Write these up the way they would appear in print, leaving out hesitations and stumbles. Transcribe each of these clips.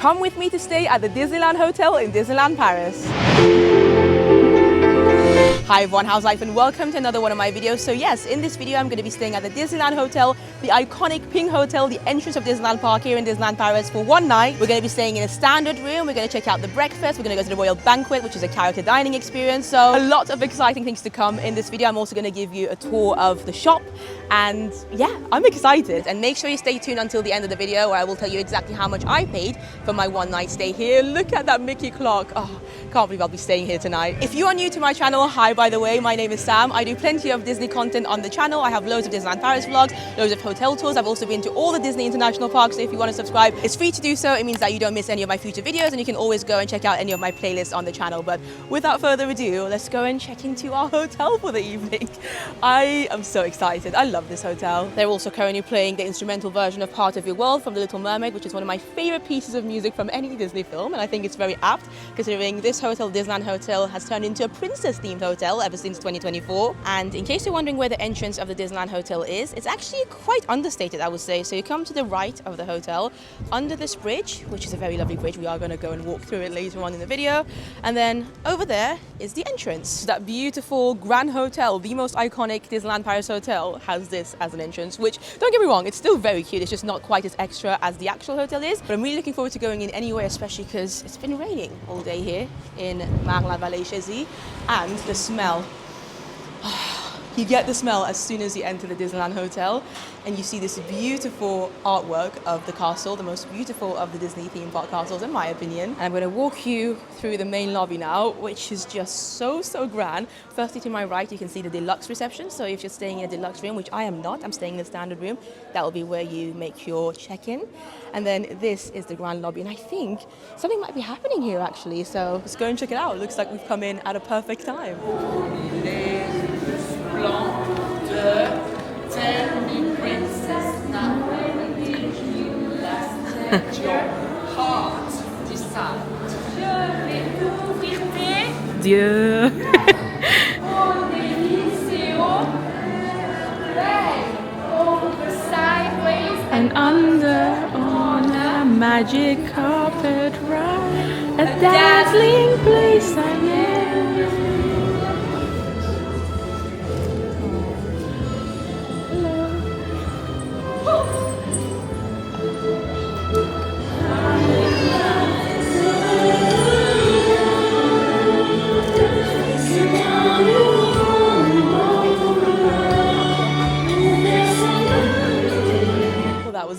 come with me to stay at the Disneyland Hotel in Disneyland Paris. Hi everyone, how's life and welcome to another one of my videos. So yes, in this video I'm going to be staying at the Disneyland Hotel, the iconic pink hotel, the entrance of Disneyland Park here in Disneyland Paris for one night. We're going to be staying in a standard room, we're going to check out the breakfast, we're going to go to the Royal Banquet, which is a character dining experience. So a lot of exciting things to come in this video. I'm also going to give you a tour of the shop and yeah, I'm excited. And make sure you stay tuned until the end of the video where I will tell you exactly how much I paid for my one night stay here. Look at that Mickey clock. Oh, can't believe I'll be staying here tonight. If you are new to my channel, hi by the way, my name is Sam. I do plenty of Disney content on the channel. I have loads of Disneyland Paris vlogs, loads of hotel tours. I've also been to all the Disney international parks, so if you want to subscribe, it's free to do so. It means that you don't miss any of my future videos and you can always go and check out any of my playlists on the channel. But without further ado, let's go and check into our hotel for the evening. I am so excited. I love this hotel. They're also currently playing the instrumental version of Part of Your World from The Little Mermaid, which is one of my favorite pieces of music from any Disney film, and I think it's very apt considering this hotel, Disneyland Hotel, has turned into a princess-themed hotel ever since 2024. And in case you're wondering where the entrance of the Disneyland Hotel is, it's actually quite understated, I would say. So you come to the right of the hotel, under this bridge, which is a very lovely bridge. We are going to go and walk through it later on in the video. And then over there is the entrance. That beautiful Grand Hotel, the most iconic Disneyland Paris hotel, has this as an entrance, which, don't get me wrong, it's still very cute. It's just not quite as extra as the actual hotel is. But I'm really looking forward to going in anyway, especially because it's been raining all day here in Marne-la-Vallée-Chézy. And the smell. You get the smell as soon as you enter the Disneyland Hotel and you see this beautiful artwork of the castle, the most beautiful of the Disney theme park castles in my opinion. And I'm going to walk you through the main lobby now, which is just so grand. Firstly, to my right you can see the deluxe reception. So if you're staying in a deluxe room, which I am not, I'm staying in a standard room, that will be where you make your check-in. And then this is the grand lobby, and I think something might be happening here actually, so let's go and check it out. It looks like we've come in at a perfect time. Tell me, princess, now when did you last let your heart decide? Je vais ouvrir tes Dieu. Oh, Deliceo, play over sideways and under on a magic carpet ride, a dazzling place I am.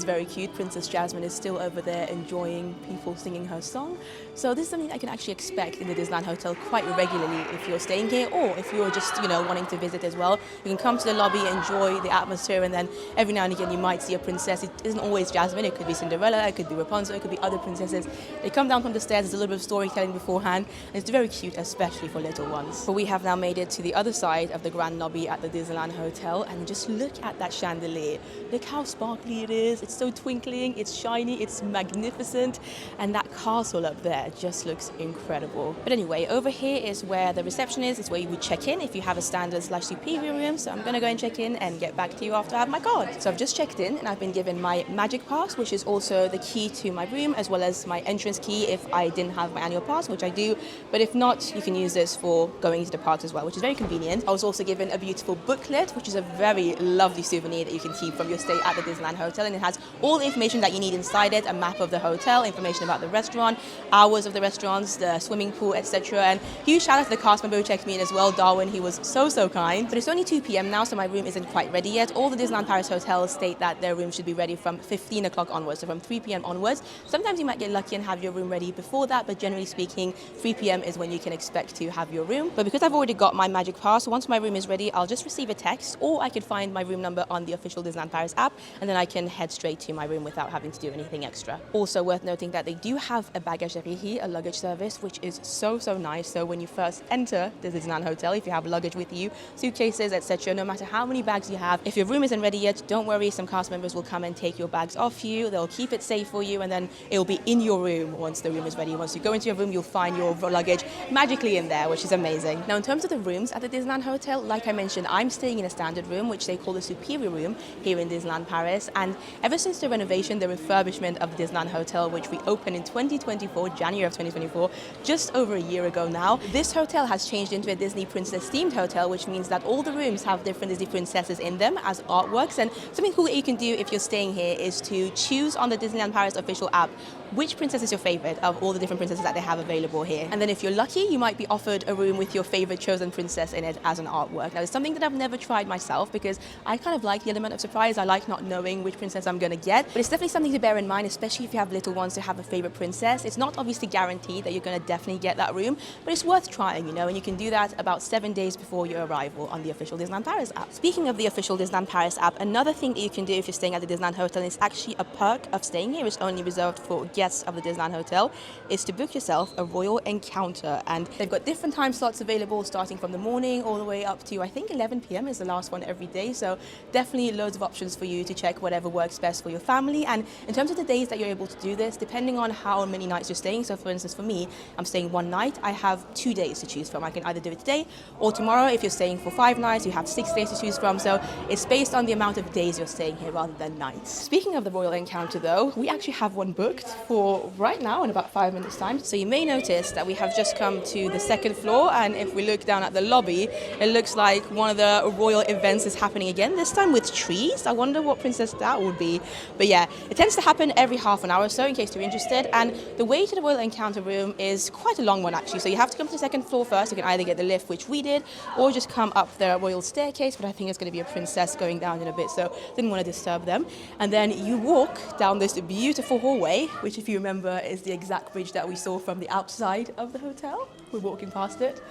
Very cute. Princess Jasmine is still over there enjoying people singing her song. So this is something I can actually expect in the Disneyland Hotel quite regularly if you're staying here, or if you're just, wanting to visit as well. You can come to the lobby, enjoy the atmosphere, and then every now and again you might see a princess. It isn't always Jasmine, it could be Cinderella, it could be Rapunzel, it could be other princesses. They come down from the stairs, there's a little bit of storytelling beforehand, and it's very cute, especially for little ones. But we have now made it to the other side of the grand lobby at the Disneyland Hotel, and just look at that chandelier. Look how sparkly it is. It's so twinkling, it's shiny, it's magnificent, and that castle up there just looks incredible. But anyway, over here is where the reception is. It's where you would check in if you have a standard/superior room. So I'm gonna go and check in and get back to you after I have my card. So I've just checked in and I've been given my magic pass, which is also the key to my room, as well as my entrance key if I didn't have my annual pass, which I do. But if not, you can use this for going into the parks as well, which is very convenient. I was also given a beautiful booklet, which is a very lovely souvenir that you can keep from your stay at the Disneyland Hotel, and it has all the information that you need inside it, a map of the hotel, information about the restaurant, hours of the restaurants, the swimming pool, etc. And huge shout out to the cast member who checked me in as well, Darwin. He was so kind. But it's only 2 p.m. now, so my room isn't quite ready yet. All the Disneyland Paris hotels state that their room should be ready from 15 o'clock onwards, so from 3 p.m. onwards. Sometimes you might get lucky and have your room ready before that, but generally speaking, 3 p.m. is when you can expect to have your room. But because I've already got my magic pass, once my room is ready, I'll just receive a text, or I could find my room number on the official Disneyland Paris app, and then I can head straight to my room without having to do anything extra. Also worth noting that they do have a bagagerie here, a luggage service, which is so nice. So when you first enter the Disneyland Hotel, if you have luggage with you, suitcases, etc., no matter how many bags you have, if your room isn't ready yet, don't worry, some cast members will come and take your bags off you. They'll keep it safe for you, and then it'll be in your room once the room is ready. Once you go into your room, you'll find your luggage magically in there, which is amazing. Now, in terms of the rooms at the Disneyland Hotel, like I mentioned, I'm staying in a standard room, which they call the superior room here in Disneyland Paris. And ever since the renovation renovation, the refurbishment of the Disneyland Hotel, which we opened in 2024, January of 2024, just over a year ago now. This hotel has changed into a Disney Princess themed hotel, which means that all the rooms have different Disney princesses in them as artworks. And something cool that you can do if you're staying here is to choose on the Disneyland Paris official app which princess is your favorite of all the different princesses that they have available here. And then if you're lucky, you might be offered a room with your favorite chosen princess in it as an artwork. Now, it's something that I've never tried myself because I kind of like the element of surprise. I like not knowing which princess I'm going to get. But it's definitely something to bear in mind, especially if you have little ones to have a favorite princess. It's not obviously guaranteed that you're going to definitely get that room, but it's worth trying, you know, and you can do that about 7 days before your arrival on the official Disneyland Paris app. Speaking of the official Disneyland Paris app, another thing that you can do if you're staying at the Disneyland Hotel, and it's actually a perk of staying here, it's only reserved for guests of the Disneyland Hotel, is to book yourself a royal encounter. And they've got different time slots available, starting from the morning all the way up to, I think, 11 p.m. is the last one every day. So definitely loads of options for you to check whatever works best for your family. And in terms of the days that you're able to do this, depending on how many nights you're staying, so for instance for me, I'm staying one night, I have 2 days to choose from. I can either do it today or tomorrow. If you're staying for 5 nights, you have 6 days to choose from. So it's based on the amount of days you're staying here rather than nights. Speaking of the royal encounter though, we actually have one booked for right now in about 5 minutes time. So you may notice that we have just come to the second floor, and if we look down at the lobby, it looks like one of the royal events is happening again, this time with trees. I wonder what princess that would be. But yeah, it tends to happen every half an hour or so in case you're interested. And the way to the royal encounter room is quite a long one actually. So you have to come to the second floor first. You can either get the lift, which we did, or just come up the royal staircase, but I think it's going to be a princess going down in a bit, so didn't want to disturb them. And then you walk down this beautiful hallway, which if you remember is the exact bridge that we saw from the outside of the hotel. We're walking past it.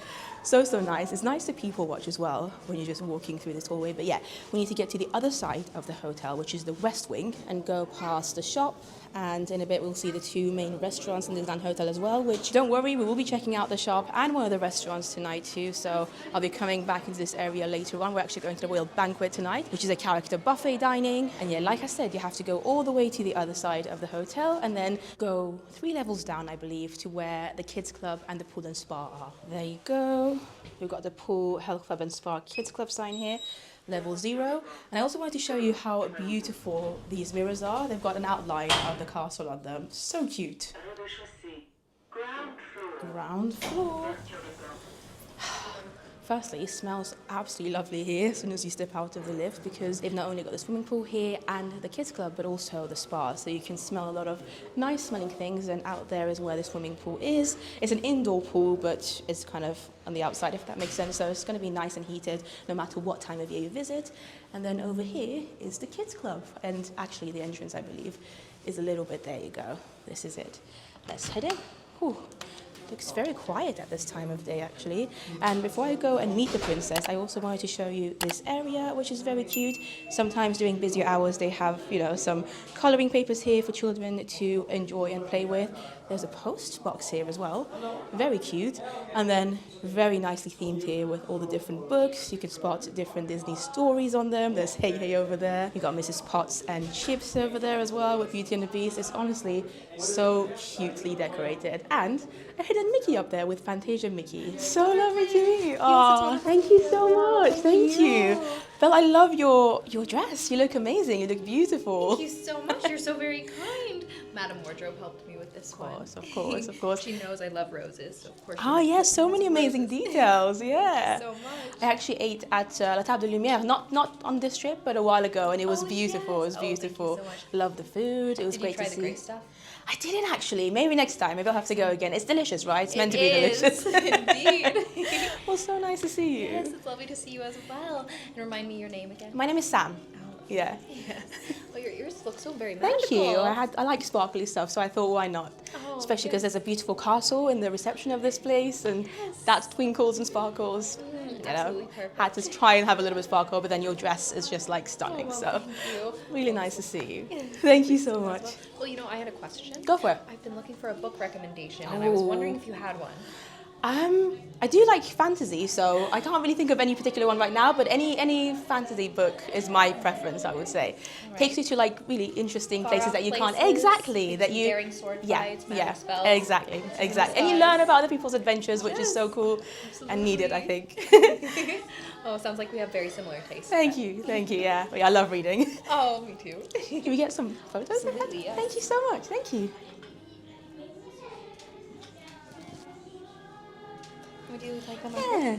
So nice. It's nice to people watch as well when you're just walking through this hallway. But yeah, we need to get to the other side of the hotel, which is the west wing, and go past the shop. And in a bit, we'll see the 2 main restaurants in the Disneyland Hotel as well, which don't worry, we will be checking out the shop and one of the restaurants tonight too. So I'll be coming back into this area later on. We're actually going to the Royal Banquet tonight, which is a character buffet dining. And yeah, like I said, you have to go all the way to the other side of the hotel and then go 3 levels down, I believe, to where the kids club and the pool and spa are. There you go. We've got the pool, health club and spa kids club sign here. Level 0. And I also wanted to show you how beautiful these mirrors are. They've got an outline of the castle on them. So cute. Ground floor. Firstly, it smells absolutely lovely here as soon as you step out of the lift, because they've not only got the swimming pool here and the kids club, but also the spa. So you can smell a lot of nice smelling things, and out there is where the swimming pool is. It's an indoor pool, but it's kind of on the outside, if that makes sense. So it's going to be nice and heated no matter what time of year you visit. And then over here is the kids club. And actually the entrance, I believe, is a little bit, there you go. This is it. Let's head in. Whew. Looks very quiet at this time of day actually. And before I go and meet the princess, I also wanted to show you this area, which is very cute. Sometimes during busier hours they have, you know, some coloring papers here for children to enjoy and play with. There's a post box here as well, very cute. And then very nicely themed here with all the different books. You can spot different Disney stories on them. There's Hey Hey over there. You got Mrs. Potts and Chips over there as well with Beauty and the Beast. It's honestly so cutely decorated. And a hidden Mickey up there with Fantasia Mickey. So lovely to meet you. Oh, thank you so much. Thank you. Belle, I love your dress. You look amazing. You look beautiful. Thank you so much. You're so very kind. Madam Wardrobe helped me with this one. Of course. She knows I love roses, so of course. Oh, yes, so many amazing details. Yeah. Thank you so much. I actually ate at La Table de Lumière, not on this trip, but a while ago, and it was beautiful. Yes. It was beautiful. Thank you so much. Loved the food. It was great to see. Did you try the great stuff? I didn't actually. Maybe next time. Maybe I'll have to go again. It's delicious, right? It's meant to be delicious. Indeed. Well, so nice to see you. Yes, it's lovely to see you as well. And remind me your name again. My name is Sam. Yeah. Yes. Well, your ears look so very magical. Thank you. I like sparkly stuff, so I thought, why not? Oh, especially because there's a beautiful castle in the reception of this place, and that's twinkles and sparkles. Absolutely perfect. Had to try and have a little bit of sparkle, but then your dress is just like stunning. Oh, so thank you. really nice to see you. Thank you so much. Well, you know, I had a question. Go for it. I've been looking for a book recommendation, and I was wondering if you had one. I do like fantasy, so I can't really think of any particular one right now, but any fantasy book is my preference, I would say. Right. Takes you to like really interesting Far places off that you can't places, exactly that some you daring sword fights, magic spells, exactly into the and you skies. learn about other people's adventures, which is so Yes, cool and needed, I absolutely. think. Oh, sounds like we have very similar tastes. Thank you. Yeah, I love reading. Oh, me too. Can we get some photos? Absolutely, yes. Thank you so much. Thank you. Would you like them? Yeah.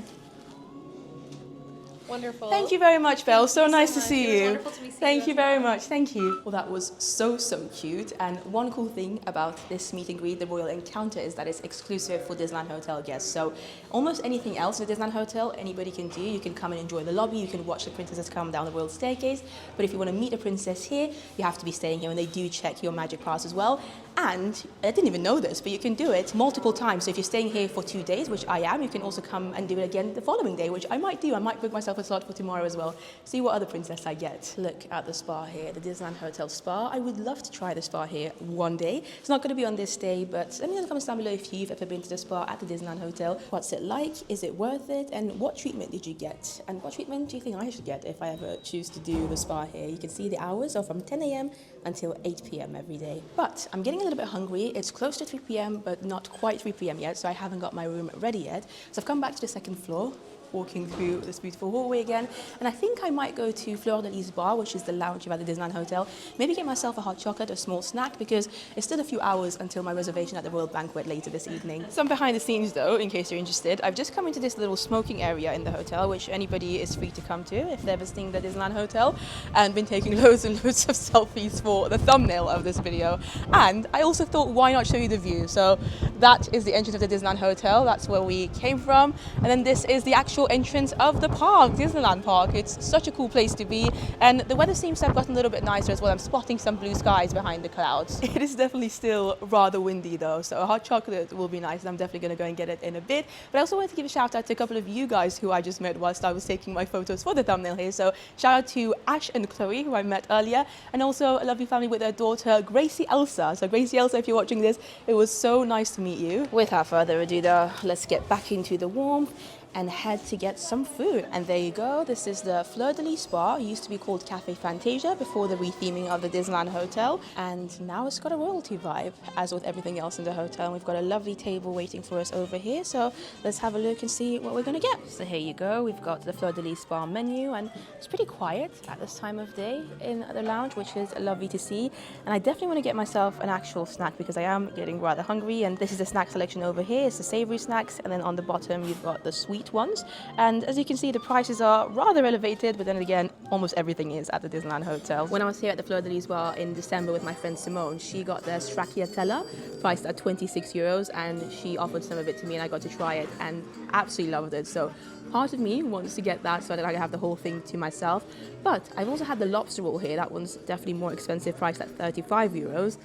Wonderful. Thank you very much, Belle. So Thank you nice so to see much. It was you. wonderful to see Thank you you as very well. much. Thank you. Well, that was so cute. And one cool thing about this meet and greet, the Royal Encounter, is that it's exclusive for Disneyland Hotel guests. So almost anything else in the Disneyland Hotel, anybody can do. You can come and enjoy the lobby. You can watch the princesses come down the royal staircase. But if you want to meet a princess here, you have to be staying here, and they do check your magic pass as well. And I didn't even know this, but you can do it multiple times. So if you're staying here for 2 days, which I am, you can also come and do it again the following day, which I might do. I might book myself a slot for tomorrow as well. See what other princess I get. Look at the spa here, the Disneyland Hotel spa. I would love to try the spa here one day. It's not going to be on this day, but let me know in the comments down below if you've ever been to the spa at the Disneyland Hotel. What's it like? Is it worth it? And what treatment did you get? And what treatment do you think I should get if I ever choose to do the spa here? You can see the hours are from 10 a.m. until 8 p.m. every day. But I'm getting a little bit hungry. It's close to 3 p.m. but not quite 3 p.m. yet, so I haven't got my room ready yet. So I've come back to the second floor, walking through this beautiful hallway again, and I think I might go to Fleur de Lys bar, which is the lounge about the Disneyland Hotel. Maybe get myself a hot chocolate, a small snack, because it's still a few hours until my reservation at the Royal Banquet later this evening. Some behind the scenes though, in case you're interested. I've just come into this little smoking area in the hotel, which anybody is free to come to if they're visiting the Disneyland Hotel, and been taking loads and loads of selfies for the thumbnail of this video. And I also thought, why not show you the view? So that is the entrance of the Disneyland Hotel. That's where we came from. And then this is the actual entrance of the park, Disneyland Park. It's such a cool place to be, and the weather seems to have gotten a little bit nicer as well. I'm spotting some blue skies behind the clouds. It is definitely still rather windy though, so a hot chocolate will be nice, and I'm definitely going to go and get it in a bit. But I also wanted to give a shout out to a couple of you guys who I just met whilst I was taking my photos for the thumbnail here. So shout out to Ash and Chloe, who I met earlier, and also a lovely family with their daughter Gracie Elsa. So Gracie Elsa, if you're watching this, it was so nice to meet you. Without further ado though, let's get back into the warmth and head to get some food. And there you go, this is the Fleur de Lys bar. It used to be called Cafe Fantasia before the retheming of the Disneyland Hotel, and now it's got a royalty vibe, as with everything else in the hotel. And we've got a lovely table waiting for us over here, so let's have a look and see what we're gonna get. So here you go, we've got the Fleur de Lys bar menu, and it's pretty quiet at this time of day in the lounge, which is lovely to see. And I definitely want to get myself an actual snack because I am getting rather hungry. And this is the snack selection over here. It's the savory snacks, and then on the bottom you've got the sweet ones. And as you can see, the prices are rather elevated, but then again, almost everything is at the Disneyland Hotel. When I was here at the Fleur de Lys bar in December with my friend Simone, she got their stracciatella priced at 26 euros, and she offered some of it to me and I got to try it and absolutely loved it. So part of me wants to get that so that I can have the whole thing to myself. But I've also had the lobster roll here. That one's definitely more expensive, priced at 35 euros.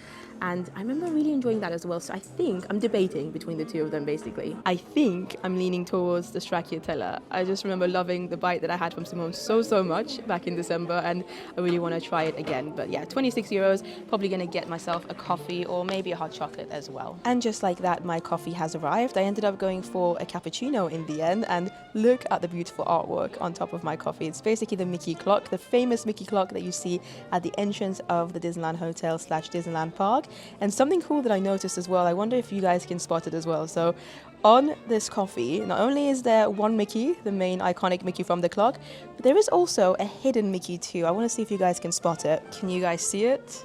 And I remember really enjoying that as well. So I think I'm debating between the two of them, basically. I think I'm leaning towards the stracciatella. I just remember loving the bite that I had from Simone so much back in December, and I really want to try it again. But yeah, 26 euros, probably going to get myself a coffee or maybe a hot chocolate as well. And just like that, my coffee has arrived. I ended up going for a cappuccino in the end, and look at the beautiful artwork on top of my coffee. It's basically the Mickey clock, the famous Mickey clock that you see at the entrance of the Disneyland Hotel / Disneyland Park. And something cool that I noticed as well, I wonder if you guys can spot it as well. So on this coffee, not only is there one Mickey, the main iconic Mickey from the clock, but there is also a hidden Mickey too. I want to see if you guys can spot it. Can you guys see it?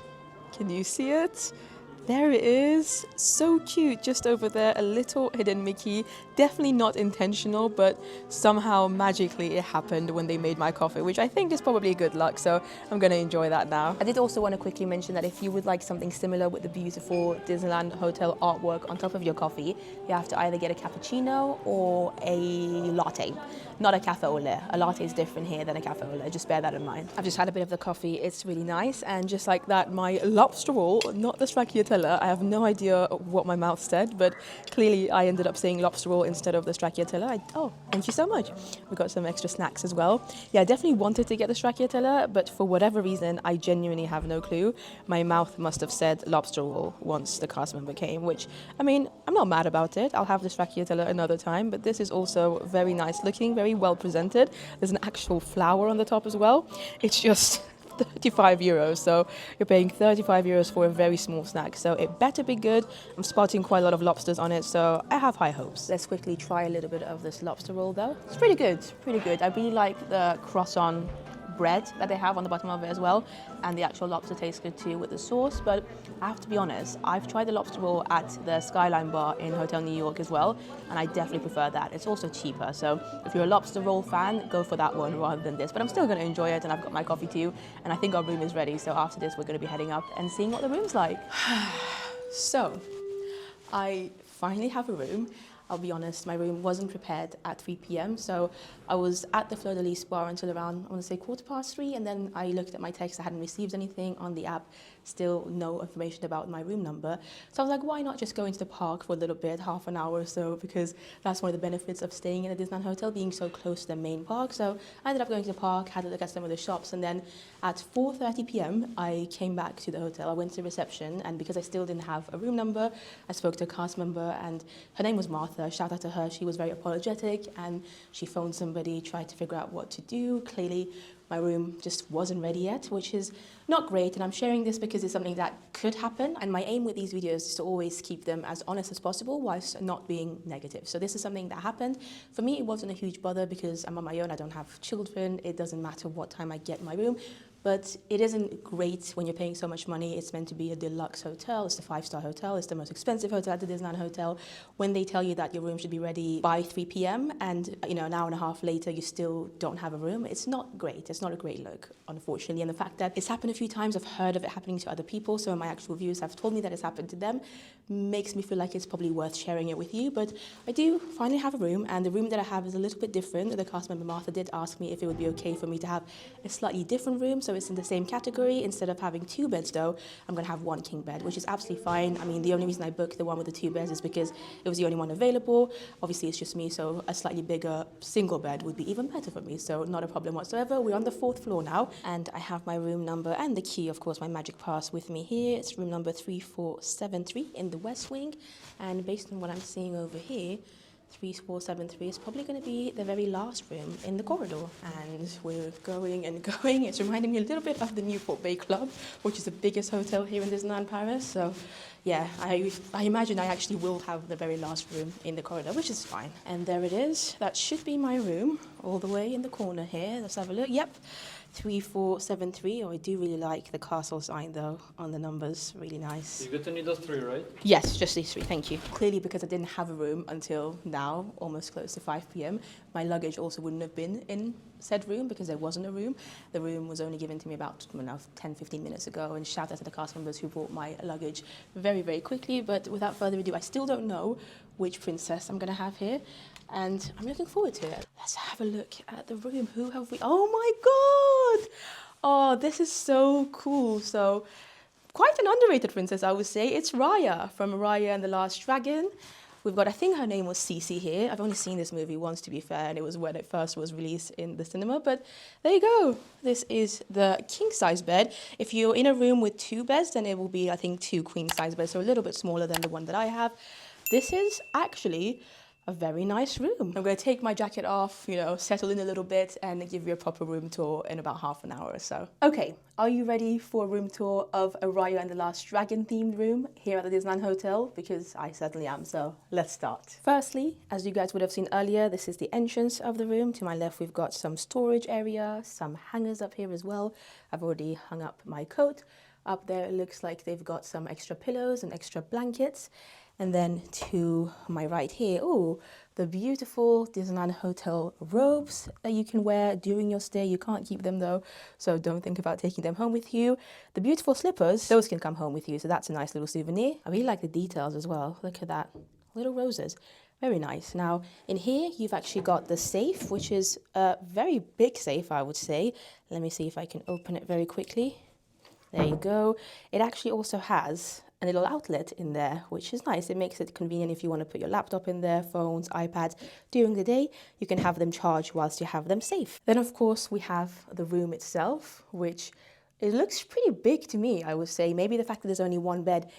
Can you see it? There it is, so cute, just over there, a little hidden Mickey. Definitely not intentional, but somehow magically it happened when they made my coffee, which I think is probably good luck, so I'm going to enjoy that now. I did also want to quickly mention that if you would like something similar with the beautiful Disneyland Hotel artwork on top of your coffee, you have to either get a cappuccino or a latte, not a cafe au lait. A latte is different here than a cafe au lait, just bear that in mind. I've just had a bit of the coffee, it's really nice, and just like that, my lobster roll, not the stracciatella, stracciatella. I have no idea what my mouth said, but clearly I ended up saying lobster roll instead of the stracciatella. Oh, thank you so much. We got some extra snacks as well. Yeah, I definitely wanted to get the stracciatella, but for whatever reason, I genuinely have no clue. My mouth must have said lobster roll once the cast member came, which, I mean, I'm not mad about it. I'll have the stracciatella another time, but this is also very nice looking, very well presented. There's an actual flower on the top as well. It's just 35 euros, so you're paying 35 euros for a very small snack, so it better be good. I'm spotting quite a lot of lobsters on it, so I have high hopes. Let's quickly try a little bit of this lobster roll though. It's pretty good, pretty good. I really like the croissant bread that they have on the bottom of it as well, and the actual lobster tastes good too with the sauce. But I have to be honest, I've tried the lobster roll at the Skyline bar in Hotel New York as well, and I definitely prefer that. It's also cheaper, so if you're a lobster roll fan, go for that one rather than this. But I'm still going to enjoy it, and I've got my coffee too, and I think our room is ready, so after this we're going to be heading up and seeing what the room's like. So I finally have a room. I'll be honest, my room wasn't prepared at 3 p.m. So I was at the Fleur de Lys bar until around, I want to say 3:15, and then I looked at my text. I hadn't received anything on the app, still no information about my room number. So I was like, why not just go into the park for a little bit, half an hour or so, because that's one of the benefits of staying in the Disneyland Hotel, being so close to the main park. So I ended up going to the park, had a look at some of the shops, and then at 4:30 p.m. I came back to the hotel. I went to reception, and because I still didn't have a room number, I spoke to a cast member, and her name was Martha. Shout out to her. She was very apologetic, and she phoned somebody, tried to figure out what to do. Clearly, my room just wasn't ready yet, which is not great, and I'm sharing this because it's something that could happen, and my aim with these videos is to always keep them as honest as possible whilst not being negative. So this is something that happened. For me, it wasn't a huge bother because I'm on my own, I don't have children, it doesn't matter what time I get my room. But it isn't great when you're paying so much money. It's meant to be a deluxe hotel. It's a 5-star hotel. It's the most expensive hotel at the Disneyland Hotel. When they tell you that your room should be ready by 3 p.m. and an hour and a half later you still don't have a room, it's not great. It's not a great look, unfortunately. And the fact that it's happened a few times, I've heard of it happening to other people. So my actual viewers have told me that it's happened to them, makes me feel like it's probably worth sharing it with you. But I do finally have a room, and the room that I have is a little bit different. The cast member Martha did ask me if it would be okay for me to have a slightly different room. So it's in the same category. Instead of having 2 beds though, I'm going to have 1 king bed, which is absolutely fine. I mean, the only reason I booked the one with the 2 beds is because it was the only one available. Obviously, it's just me, so a slightly bigger single bed would be even better for me, so not a problem whatsoever. We're on the 4th floor now, and I have my room number and the key, of course, my magic pass with me here. It's room number 3473 in the West Wing, and based on what I'm seeing over here, 3473 is probably going to be the very last room in the corridor. And we're going and going. It's reminding me a little bit of the Newport Bay Club, which is the biggest hotel here in Disneyland Paris. So yeah, I imagine I actually will have the very last room in the corridor, which is fine. And there it is. That should be my room all the way in the corner here. Let's have a look. Yep. 3473. Oh, I do really like the castle sign though on the numbers, really nice. You got only those 3, right? Yes, just these 3, thank you. Clearly, because I didn't have a room until now, almost close to 5 p.m, my luggage also wouldn't have been in said room because there wasn't a room. The room was only given to me about 10-15 minutes ago, and shout out to the cast members who brought my luggage very, very quickly. But without further ado, I still don't know which princess I'm going to have here, and I'm looking forward to it. Let's have a look at the room. Who have we? Oh my god! Oh, this is so cool. So, quite an underrated princess, I would say. It's Raya from Raya and the Last Dragon. We've got, I think her name was Cece here. I've only seen this movie once, to be fair, and it was when it first was released in the cinema. But there you go. This is the king-size bed. If you're in a room with 2 beds, then it will be, I think, 2 queen-size beds, so a little bit smaller than the one that I have. This is actually a very nice room. I'm going to take my jacket off, settle in a little bit, and give you a proper room tour in about half an hour or so. Okay, are you ready for a room tour of a Raya and the Last Dragon themed room here at the Disneyland Hotel? Because I certainly am, so let's start. Firstly, as you guys would have seen earlier, this is the entrance of the room. To my left, we've got some storage area, some hangers up here as well. I've already hung up my coat. Up there, it looks like they've got some extra pillows and extra blankets. And then to my right here, oh, the beautiful Disneyland Hotel robes that you can wear during your stay. You can't keep them though, so don't think about taking them home with you. The beautiful slippers, those can come home with you, so that's a nice little souvenir. I really like the details as well. Look at that, little roses. Very nice. Now, in here, you've actually got the safe, which is a very big safe, I would say. Let me see if I can open it very quickly. There you go. It actually also has a little outlet in there, which is nice. It makes it convenient if you want to put your laptop in there, phones, iPads. During the day, you can have them charged whilst you have them safe. Then, of course, we have the room itself, which it looks pretty big to me, I would say. Maybe the fact that there's only one bed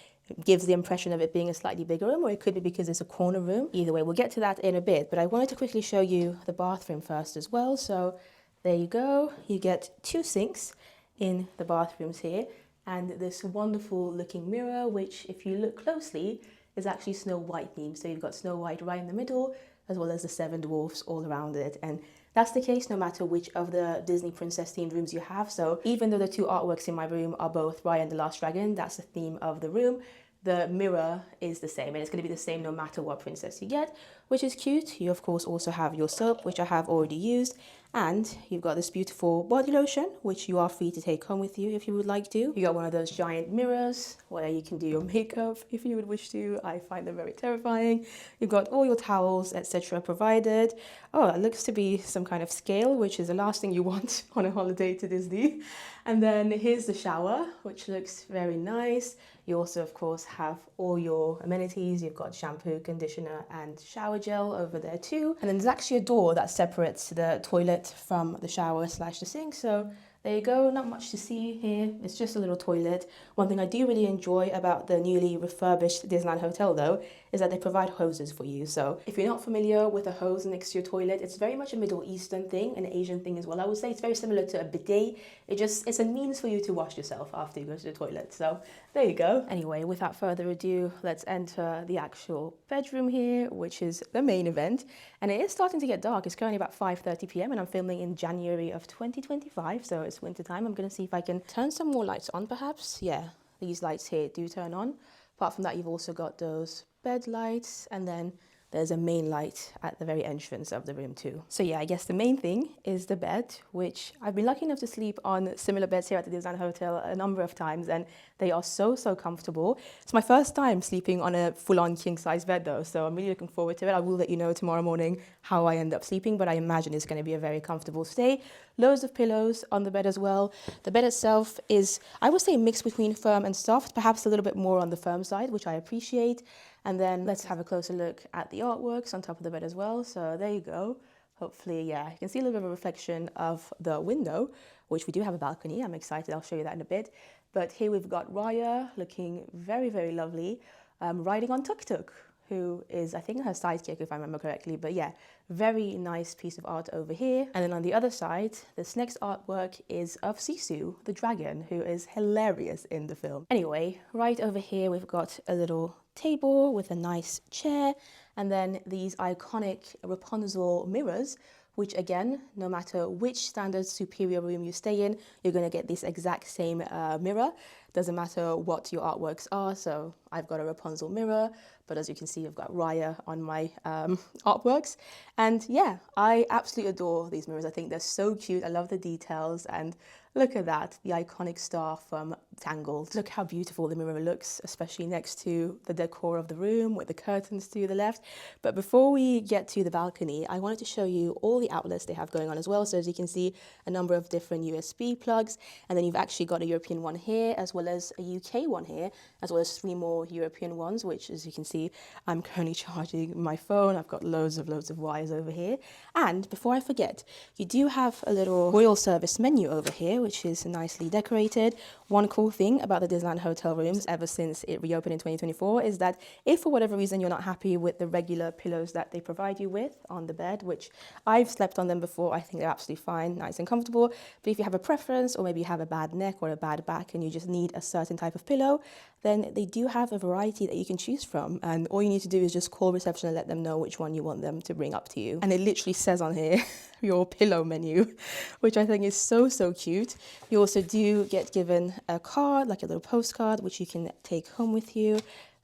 gives the impression of it being a slightly bigger room, or it could be because it's a corner room. Either way, we'll get to that in a bit. But I wanted to quickly show you the bathroom first as well. So there you go. You get 2 sinks in the bathrooms here, and this wonderful looking mirror, which if you look closely is actually Snow White themed. So you've got Snow White right in the middle, as well as the 7 dwarfs all around it. And that's the case no matter which of the Disney princess themed rooms you have. So even though the 2 artworks in my room are both Raya and the Last Dragon, that's the theme of the room, the mirror is the same, and it's going to be the same no matter what princess you get, which is cute. You of course also have your soap, which I have already used, and you've got this beautiful body lotion, which you are free to take home with you if you would like to. You got one of those giant mirrors where you can do your makeup if you would wish to. I find them very terrifying. You've got all your towels, etc. provided. Oh, it looks to be some kind of scale, which is the last thing you want on a holiday to Disney. And then here's the shower, which looks very nice. You also, of course, have all your amenities. You've got shampoo, conditioner, and shower gel over there too. And then there's actually a door that separates the toilet from the shower / the sink. So there you go, not much to see here. It's just a little toilet. One thing I do really enjoy about the newly refurbished Disneyland Hotel though, is that they provide hoses for you. So if you're not familiar with a hose next to your toilet, it's very much a Middle Eastern thing, an Asian thing as well. I would say it's very similar to a bidet. It's a means for you to wash yourself after you go to the toilet. So there you go. Anyway, without further ado, let's enter the actual bedroom here, which is the main event. And it is starting to get dark. It's currently about 5:30 p.m. and I'm filming in January of 2025. So it's winter time. I'm going to see if I can turn some more lights on perhaps. Yeah, these lights here do turn on. Apart from that, you've also got those bed lights, and then there's a main light at the very entrance of the room too. So yeah, I guess the main thing is the bed, which I've been lucky enough to sleep on similar beds here at the Disneyland Hotel a number of times, and they are so comfortable. It's my first time sleeping on a full-on king-size bed though, so I'm really looking forward to it. I will let you know tomorrow morning how I end up sleeping, but I imagine it's going to be a very comfortable stay. Loads of pillows on the bed as well. The bed itself is, I would say, a mix between firm and soft, perhaps a little bit more on the firm side, which I appreciate. And then let's have a closer look at the artworks on top of the bed as well. So there you go. Hopefully, yeah, you can see a little bit of a reflection of the window, which we do have a balcony. I'm excited. I'll show you that in a bit. But here we've got Raya looking very lovely, riding on Tuk Tuk, who is, I think, her sidekick, if I remember correctly. But yeah, very nice piece of art over here. And then on the other side, this next artwork is of Sisu, the dragon, who is hilarious in the film. Anyway, right over here, we've got a little table with a nice chair, and then these iconic Rapunzel mirrors, which again, no matter which standard superior room you stay in, you're going to get this exact same mirror. Doesn't matter what your artworks are. So I've got a Rapunzel mirror, but as you can see, I've got Raya on my artworks. And yeah, I absolutely adore these mirrors. I think they're so cute. I love the details, and look at that, the iconic star from Tangled. Look how beautiful the mirror looks, especially next to the decor of the room with the curtains to the left. But before we get to the balcony, I wanted to show you all the outlets they have going on as well. So as you can see, a number of different USB plugs, and then you've actually got a European one here, as well as a UK one here, as well as 3 more European ones, which, as you can see, I'm currently charging my phone. I've got loads of wires over here. And before I forget, you do have a little royal service menu over here, which is nicely decorated. One cool thing about the Disneyland Hotel rooms ever since it reopened in 2024 is that if for whatever reason you're not happy with the regular pillows that they provide you with on the bed, which I've slept on them before, I think they're absolutely fine, nice and comfortable. But if you have a preference, or maybe you have a bad neck or a bad back and you just need a certain type of pillow, then they do have a variety that you can choose from. And all you need to do is just call reception and let them know which one you want them to bring up to you. And it literally says on here, your pillow menu, which I think is so cute. You also do get given a card, like a little postcard, which you can take home with you.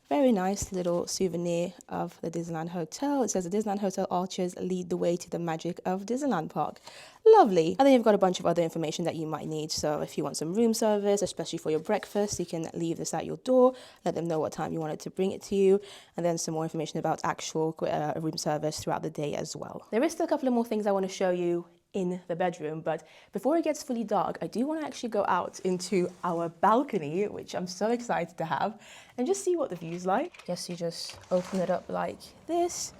Very nice little souvenir of the Disneyland Hotel. It says the Disneyland Hotel arches lead the way to the magic of Disneyland Park. Lovely. And then you've got a bunch of other information that you might need. So if you want some room service, especially for your breakfast, you can leave this at your door, let them know what time you wanted to bring it to you, and then some more information about actual room service throughout the day as well. There is still a couple of more things I want to show you in the bedroom. But before it gets fully dark, I do want to actually go out into our balcony, which I'm so excited to have, and just see what the view's like. Guess you just open it up like this.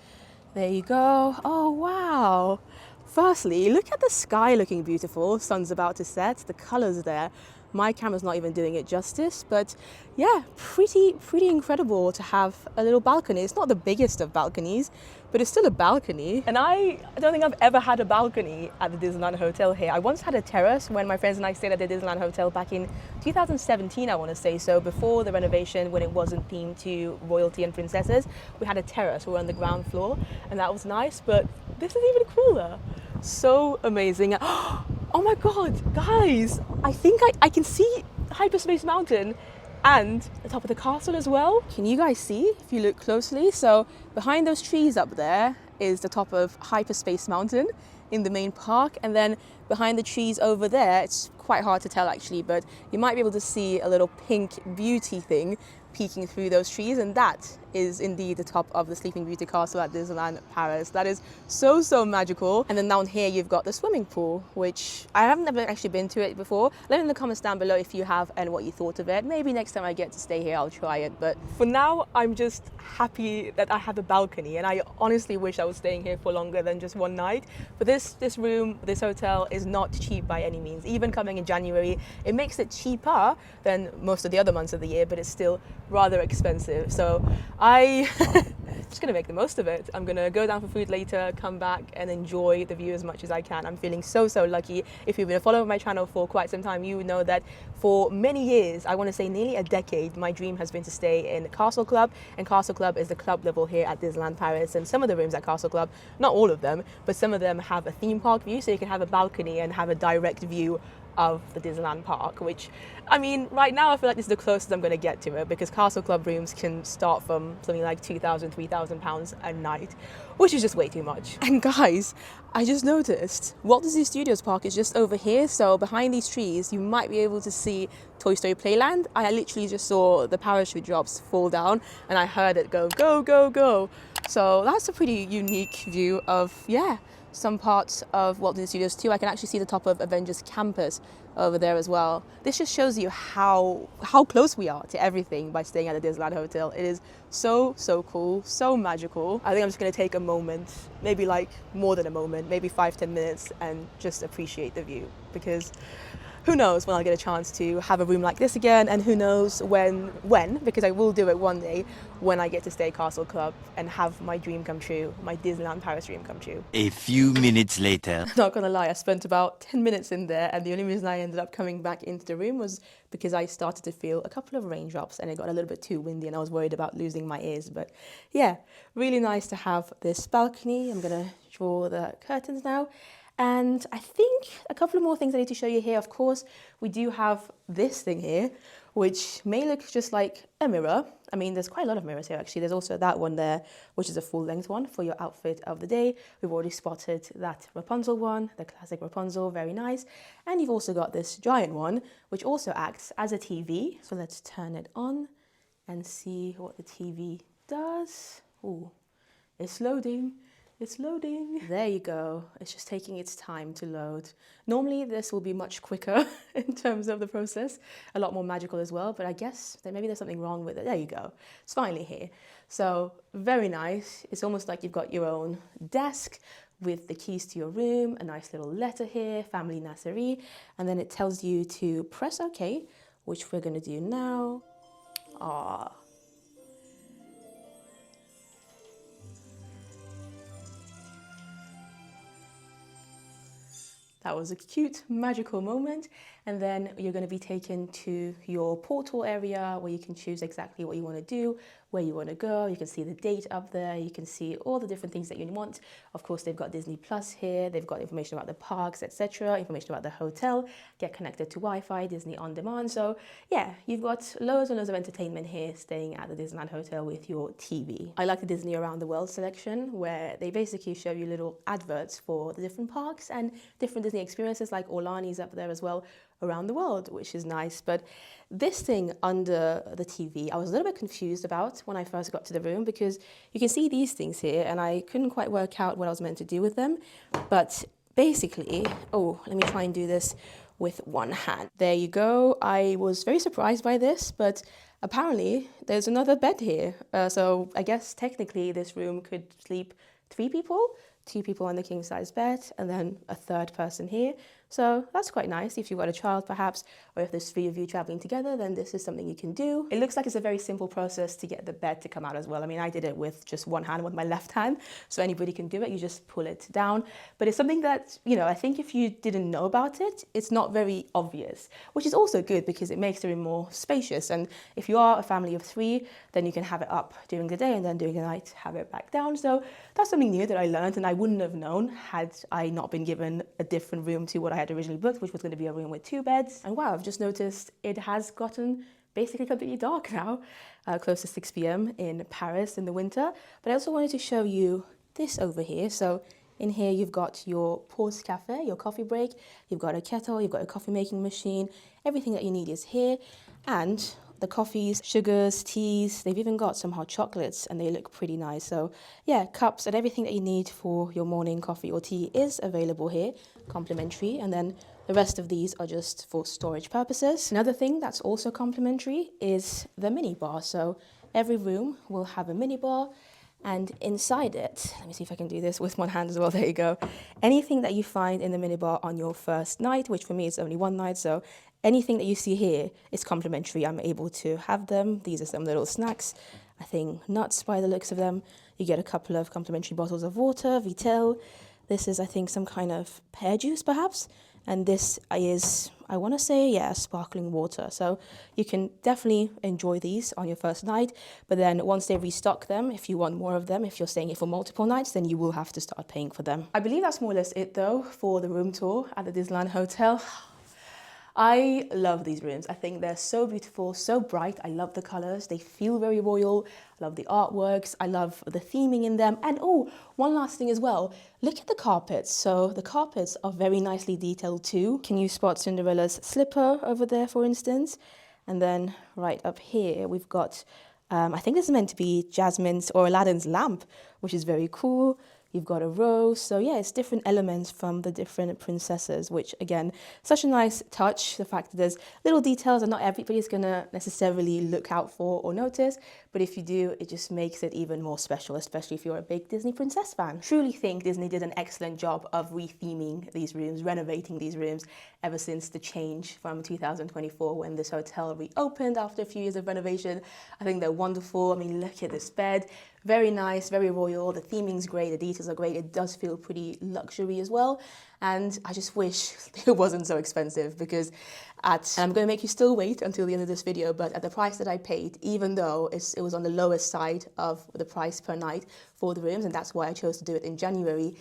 There you go. Oh, wow. Firstly, look at the sky looking beautiful. Sun's about to set. The colors there. My camera's not even doing it justice, but yeah, pretty incredible to have a little balcony. It's not the biggest of balconies, but it's still a balcony. And I don't think I've ever had a balcony at the Disneyland Hotel here. I once had a terrace when my friends and I stayed at the Disneyland Hotel back in 2017, I want to say. So before the renovation, when it wasn't themed to royalty and princesses, we had a terrace. We were on the ground floor, and that was nice, but this is even cooler. So amazing. Oh my God, guys, I think I can see Hyperspace Mountain and the top of the castle as well. Can you guys see if you look closely? So behind those trees up there is the top of Hyperspace Mountain in the main park, and then behind the trees over there, it's quite hard to tell actually, but you might be able to see a little pink beauty thing peeking through those trees, and that is indeed the top of the Sleeping Beauty Castle at Disneyland Paris. That is so magical. And then down here you've got the swimming pool, which I haven't never actually been to it before. Let me in the comments down below if you have and what you thought of it. Maybe next time I get to stay here I'll try it, but for now I'm just happy that I have a balcony, and I honestly wish I was staying here for longer than just one night. But this room, this hotel is not cheap by any means. Even coming in January, it makes it cheaper than most of the other months of the year, but it's still rather expensive. So I just gonna make the most of it. I'm gonna go down for food later, come back and enjoy the view as much as I can. I'm feeling so lucky. If you've been following my channel for quite some time, you know that for many years, I want to say nearly a decade, my dream has been to stay in Castle Club, and Castle Club is the club level here at Disneyland Paris. And some of the rooms at Castle Club, not all of them, but some of them have a theme park view, so you can have a balcony and have a direct view of the Disneyland park, which, I mean, right now I feel like this is the closest I'm going to get to it, because Castle Club rooms can start from something like £2,000, £3,000 a night, which is just way too much. And guys, I just noticed Walt Disney Studios Park is just over here, so behind these trees you might be able to see Toy Story Playland. I literally just saw the parachute drops fall down and I heard it go, go, go, go. So that's a pretty unique view of, yeah, some parts of Walt Disney Studios too. I can actually see the top of Avengers Campus over there as well. This just shows you how close we are to everything by staying at the Disneyland Hotel. It is so cool, so magical. I think I'm just gonna take a moment, maybe like more than a moment, maybe 5-10 minutes, and just appreciate the view, because who knows when I'll get a chance to have a room like this again, and who knows when, because I will do it one day, when I get to stay at Castle Club and have my dream come true, my Disneyland Paris dream come true. A few minutes later. Not gonna lie, I spent about 10 minutes in there, and the only reason I ended up coming back into the room was because I started to feel a couple of raindrops and it got a little bit too windy and I was worried about losing my ears. But yeah, really nice to have this balcony. I'm gonna draw the curtains now. And I think a couple of more things I need to show you here. Of course, we do have this thing here, which may look just like a mirror. I mean, there's quite a lot of mirrors here, actually. There's also that one there, which is a full-length one for your outfit of the day. We've already spotted that Rapunzel one, the classic Rapunzel, very nice. And you've also got this giant one, which also acts as a TV. So let's turn it on and see what the TV does. Ooh, it's loading. It's loading. There you go. It's just taking its time to load. Normally this will be much quicker in terms of the process, a lot more magical as well, but I guess that maybe there's something wrong with it. There you go. It's finally here. So very nice. It's almost like you've got your own desk with the keys to your room, a nice little letter here, Family Nasserie, and then it tells you to press OK, which we're going to do now. Ah. That was a cute, magical moment. And then you're going to be taken to your portal area where you can choose exactly what you want to do, where you want to go. You can see the date up there. You can see all the different things that you want. Of course, they've got Disney Plus here. They've got information about the parks, etc. Information about the hotel. Get connected to Wi-Fi, Disney On Demand. So yeah, you've got loads and loads of entertainment here staying at the Disneyland Hotel with your TV. I like the Disney Around the World selection, where they basically show you little adverts for the different parks and different Disney experiences, like Orlani's up there as well, around the world, which is nice. But this thing under the TV, I was a little bit confused about when I first got to the room, because you can see these things here and I couldn't quite work out what I was meant to do with them. But basically, oh, let me try and do this with one hand. There you go. I was very surprised by this, but apparently there's another bed here. So I guess technically this room could sleep 3 people, 2 people on the king size bed, and then a third person here. So that's quite nice if you've got a child perhaps, or if there's 3 of you traveling together, then this is something you can do. It looks like it's a very simple process to get the bed to come out as well. I mean, I did it with just one hand, with my left hand, so anybody can do it. You just pull it down. But it's something that, you know, I think if you didn't know about it, it's not very obvious, which is also good because it makes the room more spacious. And if you are a family of 3, then you can have it up during the day and then during the night have it back down. So that's something new that I learned, and I wouldn't have known had I not been given a different room to what I had originally booked, which was going to be a room with 2 beds. And wow, I've just noticed it has gotten basically completely dark now, close to 6 p.m. in Paris in the winter. But I also wanted to show you this over here. So in here you've got your pause cafe, your coffee break, you've got a kettle, you've got a coffee making machine, everything that you need is here. And the coffees, sugars, teas, they've even got some hot chocolates and they look pretty nice. So yeah, cups and everything that you need for your morning coffee or tea is available here, complimentary. And then the rest of these are just for storage purposes. Another thing that's also complimentary is the mini bar. So every room will have a mini bar, and inside it, let me see if I can do this with one hand as well, there you go. Anything that you find in the minibar on your first night, which for me is only one night, so anything that you see here is complimentary. I'm able to have them. These are some little snacks. I think nuts by the looks of them. You get a couple of complimentary bottles of water, Vitel. This is, I think, some kind of pear juice perhaps. And this is, I want to say, yeah, sparkling water. So you can definitely enjoy these on your first night. But then once they restock them, if you want more of them, if you're staying here for multiple nights, then you will have to start paying for them. I believe that's more or less it, though, for the room tour at the Disneyland Hotel. I love these rooms. I think they're so beautiful, so bright. I love the colors. They feel very royal. I love the artworks. I love the theming in them. And oh, one last thing as well. Look at the carpets. So the carpets are very nicely detailed too. Can you spot Cinderella's slipper over there, for instance? And then right up here, we've got, I think this is meant to be Jasmine's or Aladdin's lamp, which is very cool. You've got a rose. So yeah, it's different elements from the different princesses, which again, such a nice touch. The fact that there's little details that not everybody's gonna necessarily look out for or notice. But if you do, it just makes it even more special, especially if you're a big Disney princess fan. Truly think Disney did an excellent job of re-theming these rooms, renovating these rooms ever since the change from 2024 when this hotel reopened after a few years of renovation. I think they're wonderful. I mean, look at this bed. Very nice, very royal. The theming's great, the details are great. It does feel pretty luxury as well. And I just wish it wasn't so expensive because and I'm going to make you still wait until the end of this video, but at the price that I paid, even though it was on the lowest side of the price per night for the rooms, and that's why I chose to do it in January,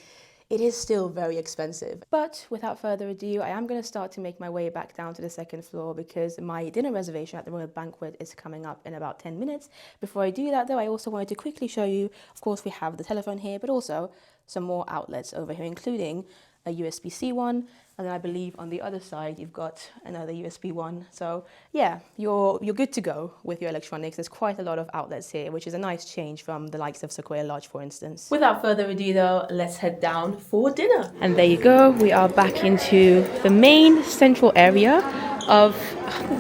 it is still very expensive. But without further ado, I am going to start to make my way back down to the second floor because my dinner reservation at the Royal Banquet is coming up in about 10 minutes. Before I do that though, I also wanted to quickly show you, of course we have the telephone here, but also some more outlets over here, including a USB-C one, and then I believe on the other side you've got another USB one. So yeah, you're good to go with your electronics. There's quite a lot of outlets here, which is a nice change from the likes of Sequoia Lodge, for instance. Without further ado though, let's head down for dinner. And there you go, we are back into the main central area of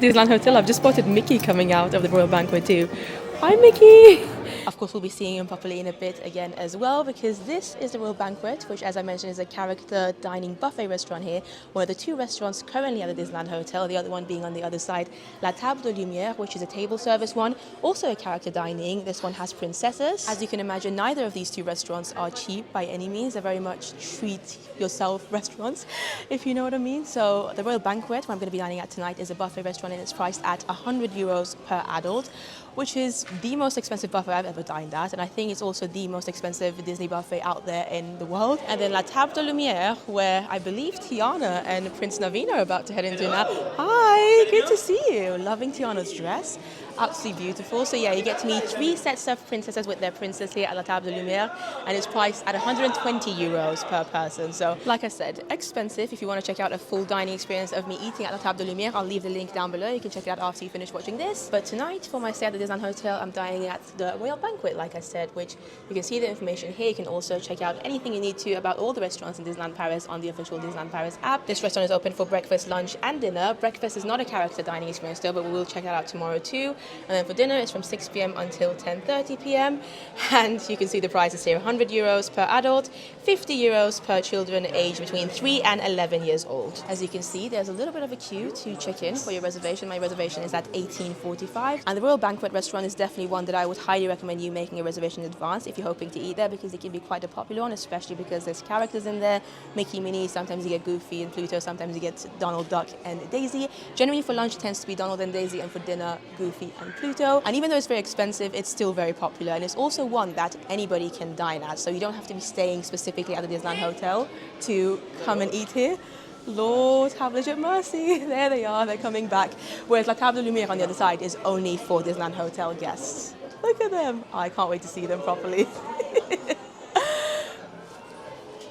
Disneyland Hotel. I've just spotted Mickey coming out of the Royal Banquet too. Hi Mickey! Of course, we'll be seeing him properly in a bit again as well, because this is the Royal Banquet, which, as I mentioned, is a character dining buffet restaurant here, one of the 2 restaurants currently at the Disneyland Hotel, the other one being on the other side, La Table de Lumière, which is a table service one, also a character dining. This one has princesses. As you can imagine, neither of these 2 restaurants are cheap by any means. They're very much treat yourself restaurants, if you know what I mean. So the Royal Banquet, where I'm going to be dining at tonight, is a buffet restaurant, and it's priced at €100 per adult, which is the most expensive buffet I've ever dined at, and I think it's also the most expensive Disney buffet out there in the world. And then La Table de Lumière, where I believe Tiana and Prince Naveen are about to head into now. Hi, good to see you. Loving Tiana's dress. Absolutely beautiful. So yeah, you get to meet 3 sets of princesses with their princess here at La Table de Lumière, and it's priced at 120 euros per person. So like I said, expensive. If you want to check out a full dining experience of me eating at La Table de Lumière, I'll leave the link down below. You can check it out after you finish watching this. But tonight, for my stay at the Disneyland Hotel, I'm dining at the Royal Banquet, like I said, which you can see the information here. You can also check out anything you need to about all the restaurants in Disneyland Paris on the official Disneyland Paris app. This restaurant is open for breakfast, lunch, and dinner. Breakfast is not a character dining experience though, but we will check that out tomorrow too. And then for dinner, it's from 6 p.m. until 10:30 p.m. And you can see the prices here: 100 euros per adult, 50 euros per children aged between 3 and 11 years old. As you can see, there's a little bit of a queue to check in for your reservation. My reservation is at 18:45. And the Royal Banquet restaurant is definitely one that I would highly recommend you making a reservation in advance if you're hoping to eat there, because it can be quite a popular one, especially because there's characters in there: Mickey, Minnie, sometimes you get Goofy and Pluto, sometimes you get Donald Duck and Daisy. Generally for lunch it tends to be Donald and Daisy, and for dinner Goofy and Pluto. And even though it's very expensive, it's still very popular, and it's also one that anybody can dine at, so you don't have to be staying specifically at the Disneyland Hotel to come and eat here. Lord have legit mercy. There they are, they're coming back. Whereas La Table de Lumière on the other side is only for Disneyland Hotel guests. Look at them. I can't wait to see them properly.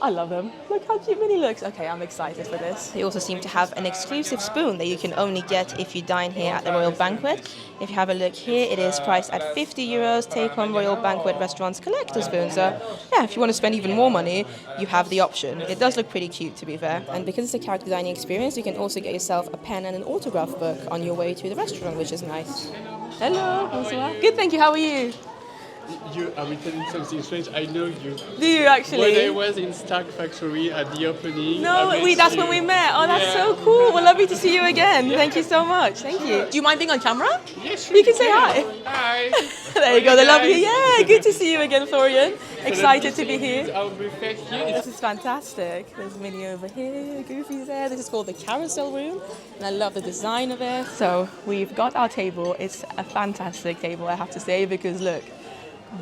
I love them. Look how cute Minnie looks. Okay, I'm excited for this. They also seem to have an exclusive spoon that you can only get if you dine here at the Royal Banquet. If you have a look here, it is priced at 50 euros. Take home Royal Banquet restaurant's collector spoon. So yeah, if you want to spend even more money, you have the option. It does look pretty cute, to be fair. And because it's a character dining experience, you can also get yourself a pen and an autograph book on your way to the restaurant, which is nice. Hello, bonsoir. Good, thank you. How are you? You are telling something strange. I know you. Do you actually? When I was in Stark Factory at the opening. No, that's when we met. Oh, that's so cool. Well, lovely to see you again. Yeah. Thank you so much. Thank you. Do you mind being on camera? Yes, you can say hi. Hi. There you go. They're lovely. Yeah, good to see you again, Florian. Excited to be here. Our buffet here. This is fantastic. There's Minnie over here. Goofy's there. This is called the Carousel Room, and I love the design of it. So we've got our table. It's a fantastic table, I have to say, because look.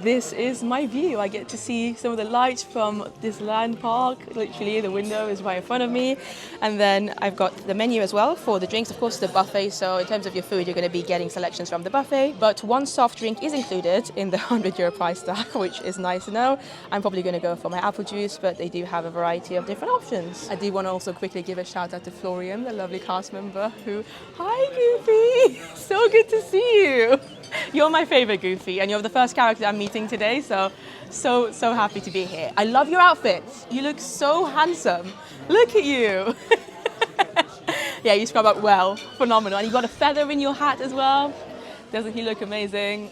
This is my view. I get to see some of the lights from Disneyland Park. Literally, the window is right in front of me. And then I've got the menu as well for the drinks. Of course, the buffet. So in terms of your food, you're going to be getting selections from the buffet. But one soft drink is included in the 100 euro price tag, which is nice to know. I'm probably going to go for my apple juice, but they do have a variety of different options. I do want to also quickly give a shout out to Florian, the lovely cast member who... Hi, Goofy! So good to see you! You're my favorite, Goofy, and you're the first character I'm meeting today, so happy to be here. I love your outfit. You look so handsome. Look at you. Yeah, you scrub up well. Phenomenal. And you got a feather in your hat as well. Doesn't he look amazing?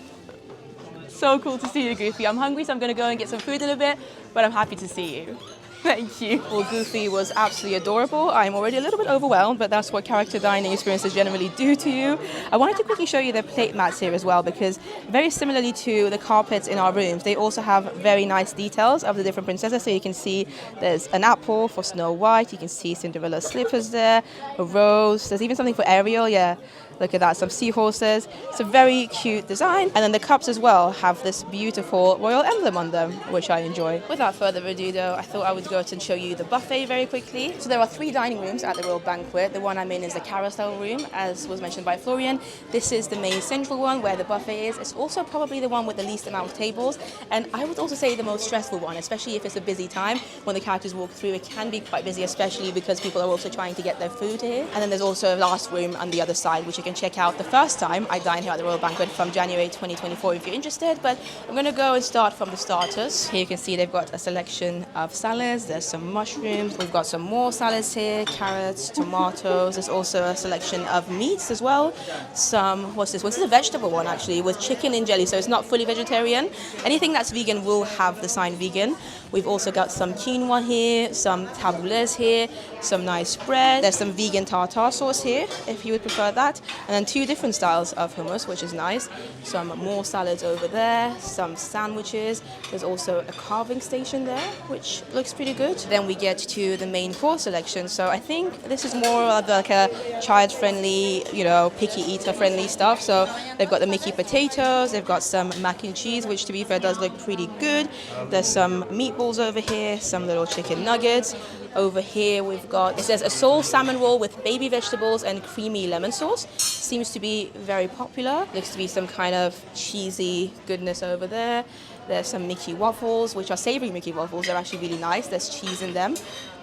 So cool to see you, Goofy. I'm hungry, so I'm going to go and get some food in a bit, but I'm happy to see you. Thank you. Well, Goofy was absolutely adorable. I'm already a little bit overwhelmed, but that's what character dining experiences generally do to you. I wanted to quickly show you the plate mats here as well, because very similarly to the carpets in our rooms, they also have very nice details of the different princesses. So you can see there's an apple for Snow White. You can see Cinderella's slippers there, a rose. There's even something for Ariel. Yeah. Look at that, some seahorses. It's a very cute design. And then the cups as well have this beautiful royal emblem on them, which I enjoy. Without further ado though, I thought I would go and show you the buffet very quickly. So there are 3 dining rooms at the Royal Banquet. The one I'm in is the Carousel Room, as was mentioned by Florian. This is the main central one where the buffet is. It's also probably the one with the least amount of tables. And I would also say the most stressful one, especially if it's a busy time. When the characters walk through, it can be quite busy, especially because people are also trying to get their food here. And then there's also a last room on the other side, which you can check out the first time I dine here at the Royal Banquet from January 2024 if you're interested. But I'm going to go and start from the starters. Here you can see they've got a selection of salads. There's some mushrooms. We've got some more salads here, carrots, tomatoes. There's also a selection of meats as well. Some, what's this? Well, this is a vegetable one actually with chicken in jelly, so it's not fully vegetarian. Anything that's vegan will have the sign vegan. We've also got some quinoa here, some tabbouleh here, some nice bread. There's some vegan tartar sauce here, if you would prefer that. And then 2 different styles of hummus, which is nice. Some more salads over there, some sandwiches. There's also a carving station there, which looks pretty good. Then we get to the main course selection. So I think this is more of like a child-friendly, you know, picky eater-friendly stuff. So they've got the Mickey potatoes, they've got some mac and cheese, which to be fair does look pretty good. There's some meatballs over here, some little chicken nuggets. Over here we've got, it says a sole salmon roll with baby vegetables and creamy lemon sauce. seems to be very popular. Looks to be some kind of cheesy goodness over there. There's some Mickey waffles, which are savory Mickey waffles. They're actually really nice. There's cheese in them.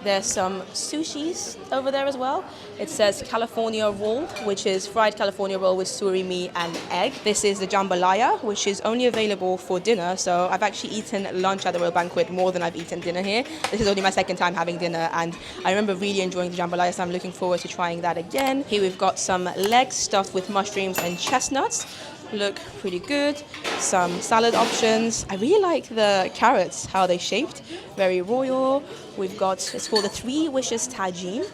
There's some sushis over there as well. It says California roll, which is fried California roll with surimi and egg. This is the jambalaya, which is only available for dinner. So I've actually eaten lunch at the Royal Banquet more than I've eaten dinner here. This is only my second time having dinner, and I remember really enjoying the jambalaya, so I'm looking forward to trying that again. Here we've got some legs stuffed with mushrooms and chestnuts. Look pretty good. Some salad options. I really like the carrots, how they shaped. Very royal. We've got, it's called the Three Wishes Tagine,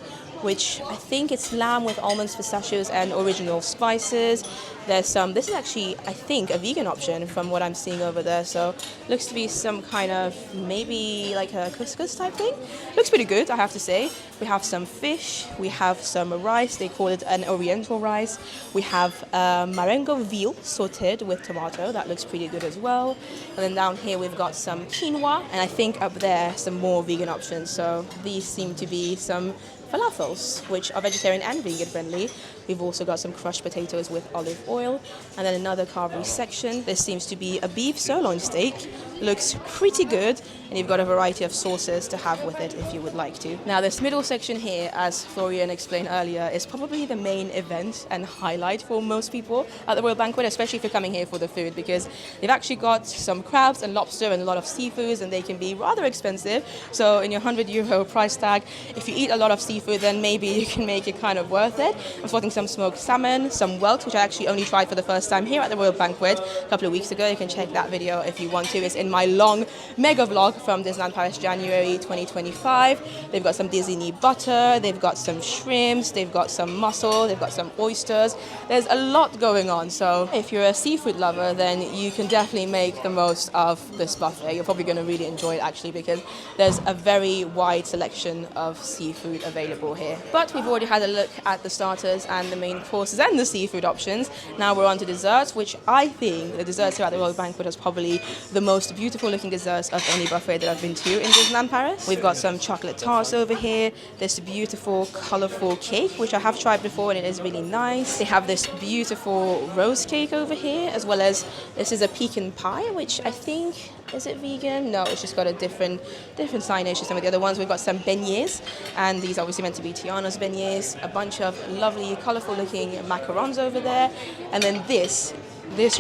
which I think it's lamb with almonds, pistachios, and original spices. There's some, this is actually, I think, a vegan option from what I'm seeing over there. So looks to be some kind of, maybe like a couscous type thing. Looks pretty good, I have to say. We have some fish, we have some rice, they call it an oriental rice. We have marengo veal sauteed with tomato, that looks pretty good as well. And then down here we've got some quinoa, and I think up there some more vegan options. So these seem to be some falafels, which are vegetarian and vegan friendly. We've also got some crushed potatoes with olive oil, and then another carvery section. This seems to be a beef sirloin steak. Looks pretty good, and you've got a variety of sauces to have with it if you would like to. Now this middle section here, as Florian explained earlier, is probably the main event and highlight for most people at the Royal Banquet, especially if you're coming here for the food, because they've actually got some crabs and lobster and a lot of seafoods, and they can be rather expensive. So in your €100 price tag, if you eat a lot of seafood, then maybe you can make it kind of worth it. I'm spotting some smoked salmon, some whelks, which I actually only tried for the first time here at the Royal Banquet a couple of weeks ago. You can check that video if you want to. It's in my long mega vlog from Disneyland Paris January 2025. They've got some Disney butter, they've got some shrimps, they've got some mussel, they've got some oysters. There's a lot going on, so if you're a seafood lover, then you can definitely make the most of this buffet. You're probably going to really enjoy it actually, because there's a very wide selection of seafood available here. But we've already had a look at the starters and the main courses and the seafood options. Now we're on to desserts, which I think the desserts here at the Royal Banquet is probably the most beautiful looking desserts of any buffet that I've been to in Disneyland Paris. We've got some chocolate tarts over here, this beautiful colorful cake, which I have tried before and it is really nice. They have this beautiful rose cake over here, as well as this is a pecan pie, which I think, is it vegan? No, it's just got a different signage to some of the other ones. We've got some beignets, and these are obviously meant to be Tiana's beignets, a bunch of lovely colorful looking macarons over there, and then this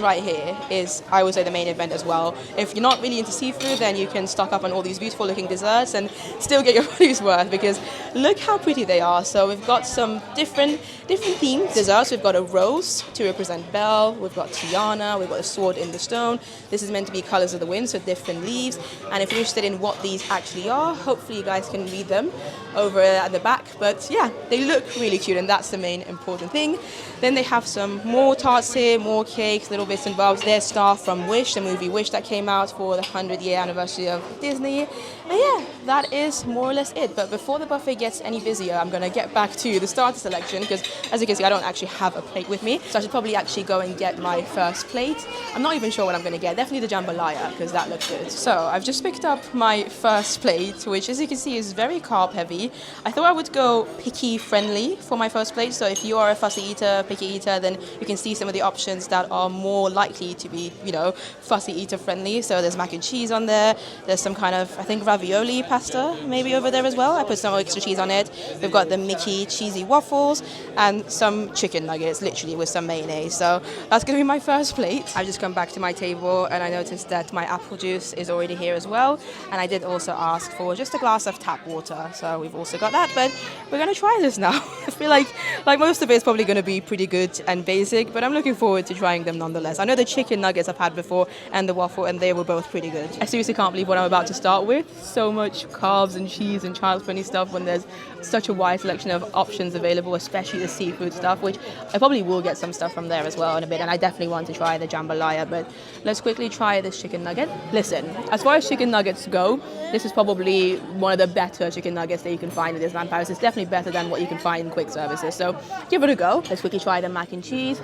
right here is, I would say, the main event as well. If you're not really into seafood, then you can stock up on all these beautiful looking desserts and still get your money's worth, because look how pretty they are. So we've got some different themed desserts. We've got a rose to represent Belle, we've got Tiana, we've got a sword in the stone. This is meant to be colors of the wind, so different leaves. And if you're interested in what these actually are, hopefully you guys can read them over at the back. But yeah, they look really cute, and that's the main important thing. Then they have some more tarts here, more cakes, little bits and bobs. Their star from Wish, the movie Wish that came out for the 100-year anniversary of Disney. And yeah, that is more or less it. But before the buffet gets any busier, I'm going to get back to the starter selection, because as you can see, I don't actually have a plate with me. So I should probably actually go and get my first plate. I'm not even sure what I'm going to get. Definitely the jambalaya, because that looks good. So I've just picked up my first plate, which, as you can see, is very carb heavy. I thought I would go picky friendly for my first plate. So if you are a fussy eater, picky eater, then you can see some of the options that are more likely to be, you know, fussy eater friendly. So there's mac and cheese on there. There's some kind of, I think, ravioli pasta maybe over there as well. I put some extra cheese on it. We've got the Mickey cheesy waffles and some chicken nuggets, literally with some mayonnaise. So that's going to be my first plate. I've just come back to my table and I noticed that my apple juice is already here as well. And I did also ask for just a glass of tap water. So we've also got that, but we're going to try this now. I feel like most of it is probably going to be pretty good and basic, but I'm looking forward to trying them nonetheless. I know the chicken nuggets I've had before and the waffle, and they were both pretty good. I seriously can't believe what I'm about to start with. So much carbs and cheese and child-friendly stuff when there's such a wide selection of options available, especially the seafood stuff, which I probably will get some stuff from there as well in a bit, and I definitely want to try the jambalaya. But let's quickly try this chicken nugget. Listen, as far as chicken nuggets go, this is probably one of the better chicken nuggets that you can find in Disneyland Paris. It's definitely better than what you can find in quick services, so give it a go. Let's quickly try the mac and cheese.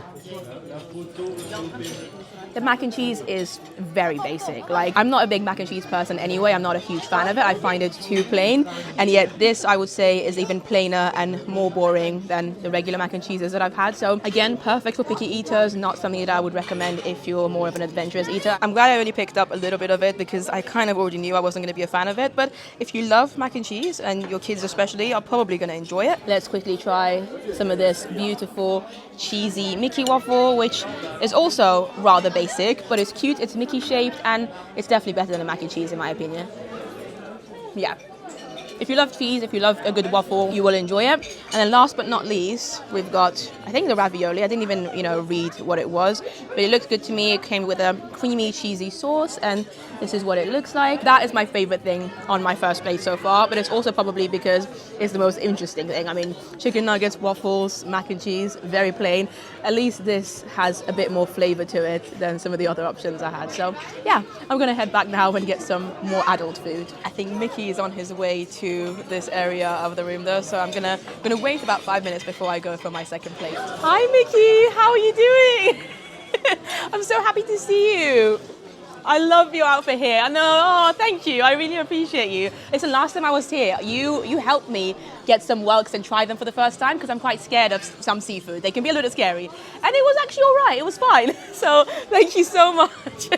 The mac and cheese is very basic. Like, I'm not a big mac and cheese person anyway. I'm not a huge fan of it. I find it too plain. And yet this, I would say, is even plainer and more boring than the regular mac and cheeses that I've had. So again, perfect for picky eaters, not something that I would recommend if you're more of an adventurous eater. I'm glad I only picked up a little bit of it because I kind of already knew I wasn't going to be a fan of it. But if you love mac and cheese, and your kids especially, are probably going to enjoy it. Let's quickly try some of this beautiful cheesy Mickey waffle, which is also rather basic, but it's cute, it's Mickey shaped, and it's definitely better than a mac and cheese in my opinion. Yeah. If you love cheese, if you love a good waffle, you will enjoy it. And then last but not least, we've got, I think, the ravioli. I didn't even, read what it was, but it looked good to me. It came with a creamy, cheesy sauce, and this is what it looks like. That is my favorite thing on my first plate so far, but it's also probably because it's the most interesting thing. I mean, chicken nuggets, waffles, mac and cheese, very plain. At least this has a bit more flavor to it than some of the other options I had. So yeah, I'm gonna head back now and get some more adult food. I think Mickey is on his way to this area of the room though, so I'm gonna wait about 5 minutes before I go for my second plate. Hi Mickey, how are you doing? I'm so happy to see you. I love your outfit here. I know. Oh, thank you. I really appreciate you. Listen, last time I was here, you helped me get some whelks and try them for the first time because I'm quite scared of some seafood. They can be a little scary. And it was actually all right. It was fine. So thank you so much.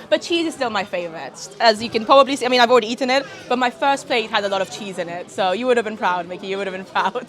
But cheese is still my favorite. As you can probably see, I mean, I've already eaten it, but my first plate had a lot of cheese in it. So you would have been proud, Mickey. You would have been proud.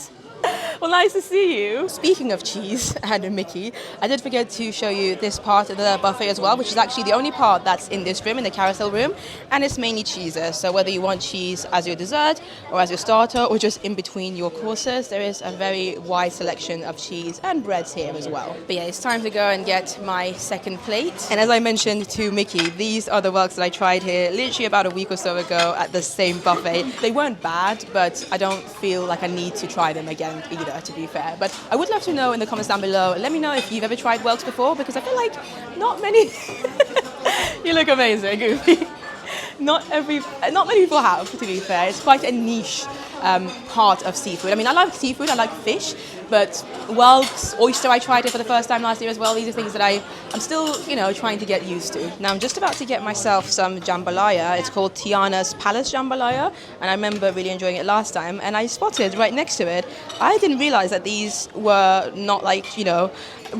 Well, nice to see you. Speaking of cheese and Mickey, I did forget to show you this part of the buffet as well, which is actually the only part that's in this room, in the carousel room, and it's mainly cheeses. So whether you want cheese as your dessert or as your starter or just in between your courses, there is a very wide selection of cheese and breads here as well. But yeah, it's time to go and get my second plate. And as I mentioned to Mickey, these are the whelks that I tried here literally about a week or so ago at the same buffet. They weren't bad, but I don't feel like I need to try them again either, to be fair. But I would love to know in the comments down below, let me know if you've ever tried whelks before, because I feel like not many you look amazing, Goofy. Not many people have, to be fair. It's quite a niche part of seafood. I mean, I like seafood, I like fish, but whelks, oyster, I tried it for the first time last year as well. These are things that I'm still, trying to get used to. Now, I'm just about to get myself some jambalaya. It's called Tiana's Palace Jambalaya, and I remember really enjoying it last time, and I spotted right next to it, I didn't realize that these were not like,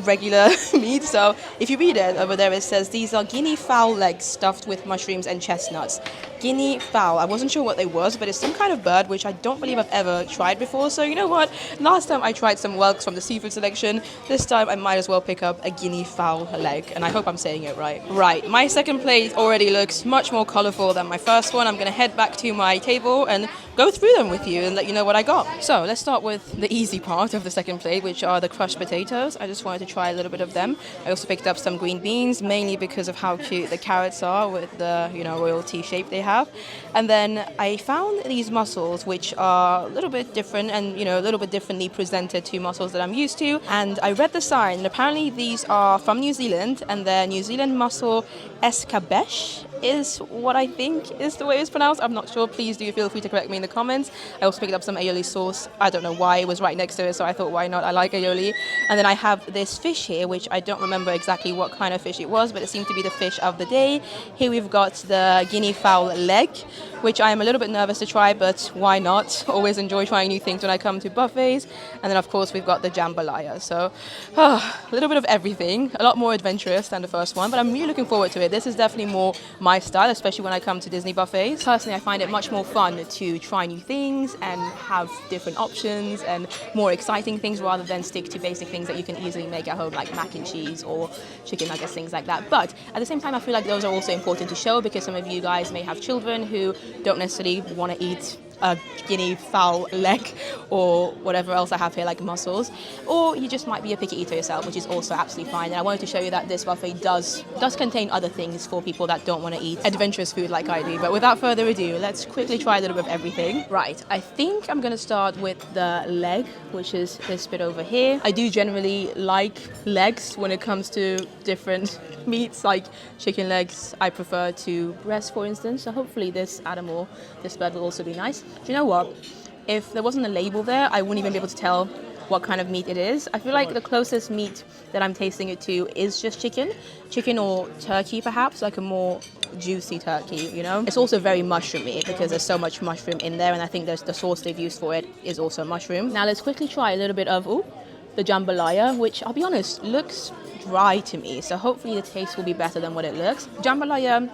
regular meat. So if you read it over there, it says these are guinea fowl legs stuffed with mushrooms and chestnuts. Guinea fowl, I wasn't sure what they was, but it's some kind of bird which I don't believe I've ever tried before. So you know what, last time I tried some whelks from the seafood selection, this time I might as well pick up a guinea fowl leg, and I hope I'm saying it right. Right, my second plate already looks much more colorful than my first one. I'm gonna head back to my table and go through them with you and let you know what I got. So let's start with the easy part of the second plate, which are the crushed potatoes. I just wanted to try a little bit of them. I also picked up some green beans, mainly because of how cute the carrots are with the, royalty shape they have. And then I found these mussels, which are a little bit different and, a little bit differently presented to mussels that I'm used to. And I read the sign, and apparently these are from New Zealand, and they're New Zealand mussel escabeche is what I think is the way it's pronounced. I'm not sure. Please do feel free to correct me in the comments. I also picked up some aioli sauce. I don't know why, it was right next to it, so I thought, why not? I like aioli. And then I have this fish here, which I don't remember exactly what kind of fish it was, but it seemed to be the fish of the day. Here we've got the guinea fowl leg, which I am a little bit nervous to try, but why not? Always enjoy trying new things when I come to buffets. And then of course we've got the jambalaya. So a little bit of everything, a lot more adventurous than the first one, but I'm really looking forward to it. This is definitely more my style, especially when I come to Disney buffets. Personally, I find it much more fun to try new things and have different options and more exciting things rather than stick to basic things that you can easily make at home, like mac and cheese or chicken nuggets, things like that. But at the same time, I feel like those are also important to show, because some of you guys may have children who don't necessarily want to eat a guinea fowl leg or whatever else I have here, like mussels, or you just might be a picky eater yourself, which is also absolutely fine. And I wanted to show you that this buffet does contain other things for people that don't want to eat adventurous food like I do. But without further ado, let's quickly try a little bit of everything. Right, I think I'm gonna start with the leg, which is this bit over here. I do generally like legs when it comes to different meats, like chicken legs I prefer to breast, for instance. So hopefully this bird will also be nice. Do you know what? If there wasn't a label there, I wouldn't even be able to tell what kind of meat it is. I feel like the closest meat that I'm tasting it to is just chicken or turkey perhaps, like a more juicy turkey, you know. It's also very mushroomy because there's so much mushroom in there, and I think there's the sauce they've used for it is also mushroom. Now let's quickly try a little bit of the jambalaya, which I'll be honest looks dry to me, so hopefully the taste will be better than what it looks. Jambalaya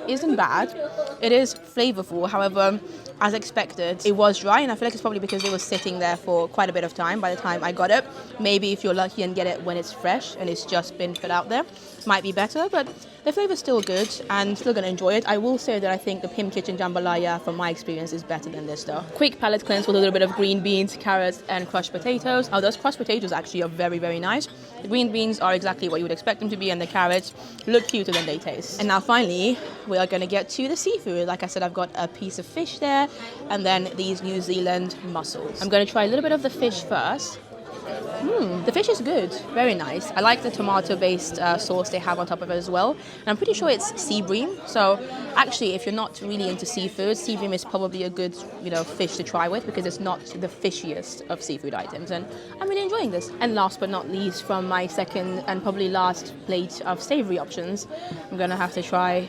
isn't bad, it is flavorful, however, as expected, it was dry, and I feel like it's probably because it was sitting there for quite a bit of time by the time I got it. Maybe if you're lucky and get it when it's fresh and it's just been put out there, might be better, but the flavor's still good and still gonna enjoy it. I will say that I think the Pim Kitchen jambalaya, from my experience, is better than this though. Quick palate cleanse with a little bit of green beans, carrots, and crushed potatoes. Oh, those crushed potatoes actually are very, very nice. The green beans are exactly what you would expect them to be, and the carrots look cuter than they taste. And now finally, we are gonna get to the seafood. Like I said, I've got a piece of fish there, and then these New Zealand mussels. I'm gonna try a little bit of the fish first. The fish is good, very nice. I like the tomato-based sauce they have on top of it as well. And I'm pretty sure it's sea bream. So actually, if you're not really into seafood, sea bream is probably a good, fish to try with because it's not the fishiest of seafood items. And I'm really enjoying this. And last but not least, from my second and probably last plate of savory options, I'm gonna have to try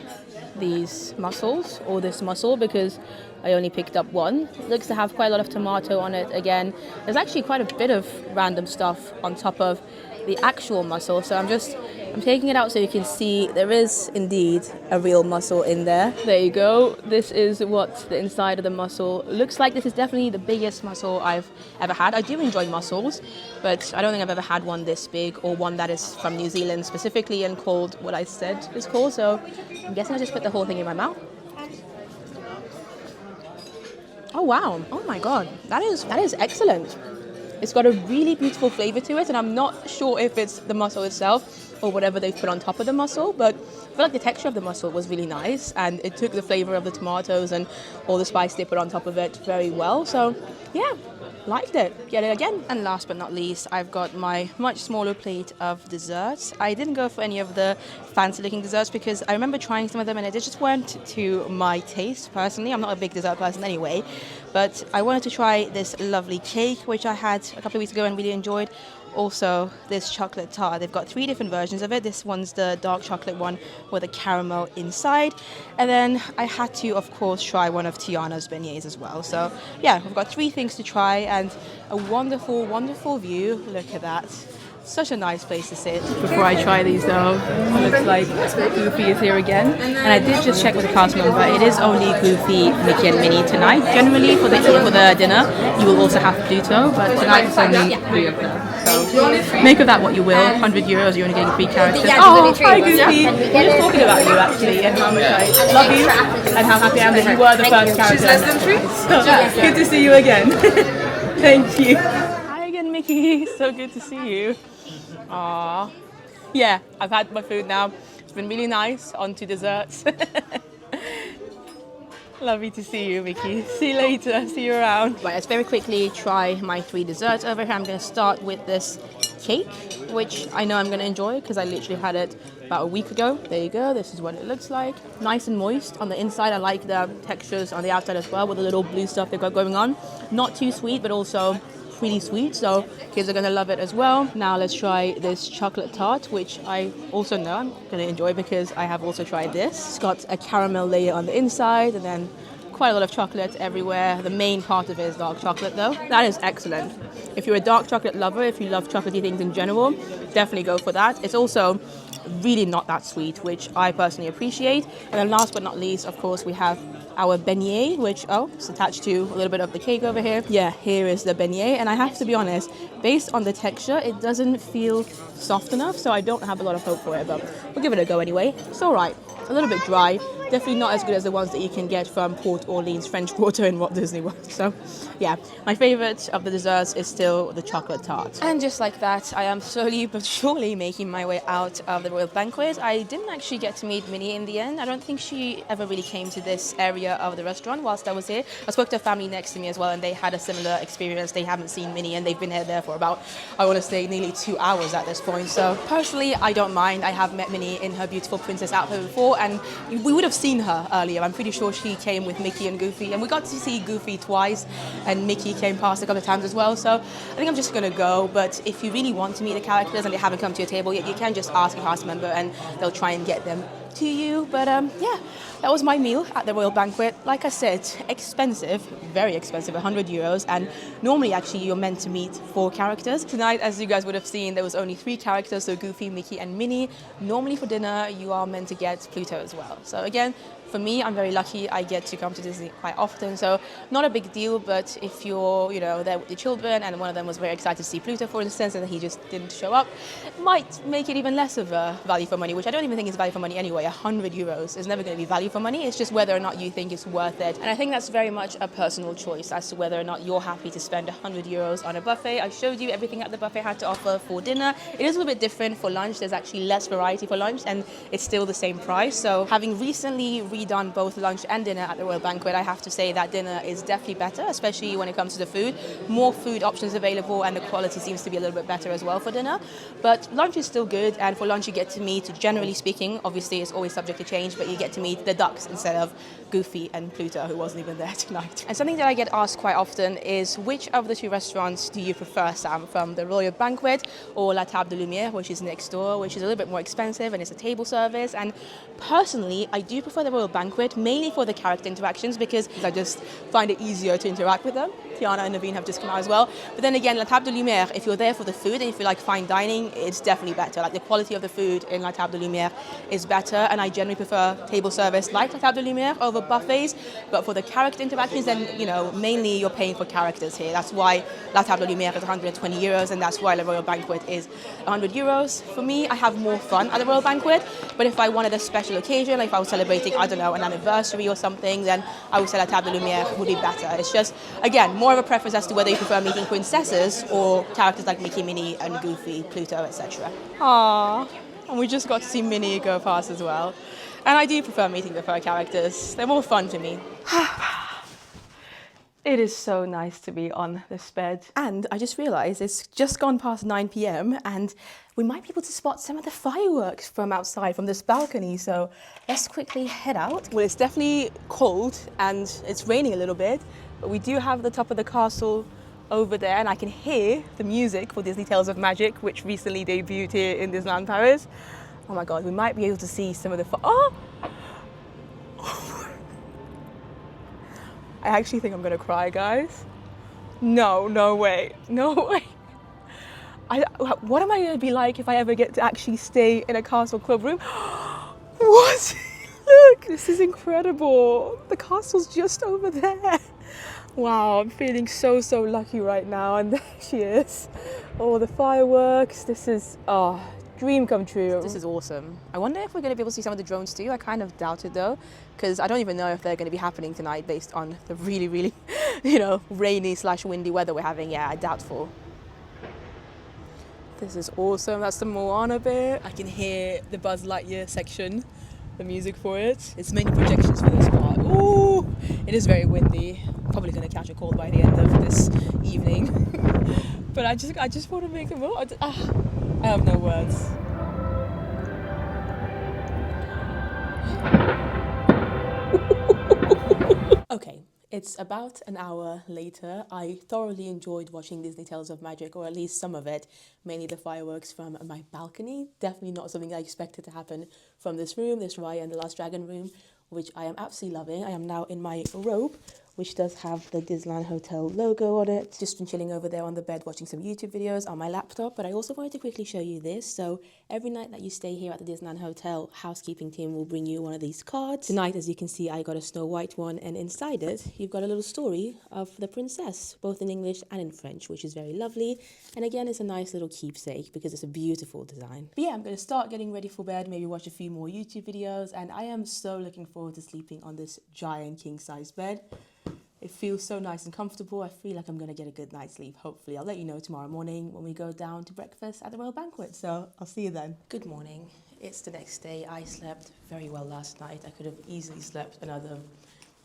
these mussels, or this mussel, because I only picked up one. It looks to have quite a lot of tomato on it. Again, there's actually quite a bit of random stuff on top of the actual mussel, so I'm taking it out so you can see there is indeed a real mussel in there. There you go. This is what the inside of the mussel looks like. This is definitely the biggest mussel I've ever had. I do enjoy mussels, but I don't think I've ever had one this big, or one that is from New Zealand specifically and called what I said it's called. So I'm guessing I'll just put the whole thing in my mouth. Oh wow, oh my god, that is excellent. It's got a really beautiful flavor to it, and I'm not sure if it's the mussel itself or whatever they've put on top of the mussel, but I feel like the texture of the mussel was really nice, and it took the flavor of the tomatoes and all the spice they put on top of it very well. So yeah, liked it. Get it again. And last but not least, I've got my much smaller plate of desserts. I didn't go for any of the fancy looking desserts because I remember trying some of them and it just weren't to my taste personally. I'm not a big dessert person anyway, but I wanted to try this lovely cake which I had a couple of weeks ago and really enjoyed. Also this chocolate tart. They've got 3 different versions of it. This one's the dark chocolate one with a caramel inside, and then I had to of course try one of Tiana's beignets as well. So yeah, we've got 3 things to try and a wonderful view. Look at that. Such a nice place to sit. Before I try these though, it looks like Goofy is here again. And I did just check with the cast member, it is only Goofy, Mickey and Minnie tonight. Generally for the dinner, you will also have Pluto, but tonight it's only 3 of them. So make of that what you will. €100, you're only getting 3 characters. Oh, hi Goofy! We're just talking about you actually, and how much I love you, and how happy I am that you were the first character. She's less than 3? So, good to see you again. Thank you. Hi again, Mickey. So good to see you. Aww. Yeah, I've had my food now. It's been really nice. On to desserts. Lovely to see you, Mickey. See you later. See you around. Right, let's very quickly try my 3 desserts over here. I'm going to start with this cake, which I know I'm going to enjoy because I literally had it about a week ago. There you go. This is what it looks like. Nice and moist on the inside. I like the textures on the outside as well with the little blue stuff they've got going on. Not too sweet, but also pretty sweet, so kids are gonna love it as well. Now let's try this chocolate tart, which I also know I'm gonna enjoy because I have also tried this. It's got a caramel layer on the inside and then quite a lot of chocolate everywhere. The main part of it is dark chocolate though. That is excellent. If you're a dark chocolate lover, if you love chocolatey things in general, definitely go for that. It's also really not that sweet, which I personally appreciate. And then last but not least, of course, we have our beignet, which, it's attached to a little bit of the cake over here. Yeah, here is the beignet. And I have to be honest, based on the texture, it doesn't feel soft enough, so I don't have a lot of hope for it, but we'll give it a go anyway. It's all right. A little bit dry. Definitely not as good as the ones that you can get from Port Orleans French Quarter in Walt Disney World. So yeah, my favorite of the desserts is still the chocolate tart. And just like that, I am slowly but surely making my way out of the Royal Banquet. I didn't actually get to meet Minnie in the end. I don't think she ever really came to this area of the restaurant whilst I was here. I spoke to a family next to me as well, and they had a similar experience. They haven't seen Minnie, and they've been there for about, I want to say, nearly 2 hours at this point. So personally, I don't mind. I have met Minnie in her beautiful princess outfit before, and we would have seen her earlier. I'm pretty sure she came with Mickey and Goofy, and we got to see Goofy twice, and Mickey came past a couple of times as well. So I think I'm just going to go. But if you really want to meet the characters and they haven't come to your table yet, you can just ask a cast member and they'll try and get them to you. But yeah, that was my meal at the Royal Banquet. Like I said, expensive, very expensive, 100 euros. And normally actually you're meant to meet 4 characters. Tonight, as you guys would have seen, there was only 3 characters, so Goofy, Mickey and Minnie. Normally for dinner, you are meant to get Pluto as well. So again, for me, I'm very lucky. I get to come to Disney quite often, so not a big deal. But if you're, there with your children and one of them was very excited to see Pluto, for instance, and he just didn't show up, it might make it even less of a value for money, which I don't even think is value for money anyway. 100 euros is never going to be value for money. It's just whether or not you think it's worth it. And I think that's very much a personal choice as to whether or not you're happy to spend 100 euros on a buffet. I showed you everything that the buffet had to offer for dinner. It is a little bit different for lunch. There's actually less variety for lunch, and it's still the same price. So having recently redone both lunch and dinner at the Royal Banquet, I have to say that dinner is definitely better, especially when it comes to the food. More food options available, and the quality seems to be a little bit better as well for dinner. But lunch is still good, and for lunch you get to meet, generally speaking, obviously it's always subject to change, but you get to meet the ducks instead of Goofy and Pluto, who wasn't even there tonight. And something that I get asked quite often is, which of the 2 restaurants do you prefer, Sam, from the Royal Banquet or La Table de Lumière, which is next door, which is a little bit more expensive and it's a table service? And personally, I do prefer the Royal Banquet, mainly for the character interactions, because I just find it easier to interact with them. Tiana and Naveen have just come out as well. But then again, La Table de Lumière, if you're there for the food and if you like fine dining, it's definitely better. Like, the quality of the food in La Table de Lumière is better, and I generally prefer table service like La Table de Lumière over buffets. But for the character interactions, then, mainly you're paying for characters here. That's why La Table de Lumière is 120 euros, and that's why the Royal Banquet is 100 euros. For me, I have more fun at the Royal Banquet, but if I wanted a special occasion, like if I was celebrating, I don't know, an anniversary or something, then I would say La Table de Lumière would be better. It's just, again, more of a preference as to whether you prefer meeting princesses or characters like Mickey, Minnie and Goofy, Pluto, etc. Aww, and we just got to see Minnie go past as well. And I do prefer meeting the fur characters. They're more fun to me. It is so nice to be on this bed. And I just realised it's just gone past 9 p.m. and we might be able to spot some of the fireworks from outside, from this balcony. So let's quickly head out. Well, it's definitely cold and it's raining a little bit, but we do have the top of the castle over there, and I can hear the music for Disney Tales of Magic, which recently debuted here in Disneyland Paris. Oh my God, we might be able to see some of the I actually think I'm gonna cry, guys. No way. What am I gonna be like if I ever get to actually stay in a castle club room? What? Look, this is incredible. The castle's just over there. Wow, I'm feeling so lucky right now, and there she is. Oh, the fireworks. This is, dream come true. This is awesome. I wonder if we're going to be able to see some of the drones too. I kind of doubt it though, because I don't even know if they're going to be happening tonight based on the really, rainy/windy weather we're having. Yeah, doubtful. This is awesome. That's the Moana bit. I can hear the Buzz Lightyear section, the music for it. It's mainly projections for this part. Ooh, it is very windy. Probably going to catch a cold by the end of this evening. But I just want to make them all. I have no words. Okay, it's about an hour later. I thoroughly enjoyed watching Disney Tales of Magic, or at least some of it, mainly the fireworks from my balcony. Definitely not something I expected to happen from this room, this Raya and the Last Dragon room, which I am absolutely loving. I am now in my robe, which does have the Disneyland Hotel logo on it. Just been chilling over there on the bed watching some YouTube videos on my laptop, but I also wanted to quickly show you this. So every night that you stay here at the Disneyland Hotel, housekeeping team will bring you one of these cards. Tonight, as you can see, I got a Snow White one, and inside it, you've got a little story of the princess, both in English and in French, which is very lovely. And again, it's a nice little keepsake because it's a beautiful design. But yeah, I'm going to start getting ready for bed, maybe watch a few more YouTube videos, and I am so looking forward to sleeping on this giant king-size bed. It feels so nice and comfortable. I feel like I'm going to get a good night's sleep, hopefully. I'll let you know tomorrow morning when we go down to breakfast at the Royal Banquet. So I'll see you then. Good morning. It's the next day. I slept very well last night. I could have easily slept another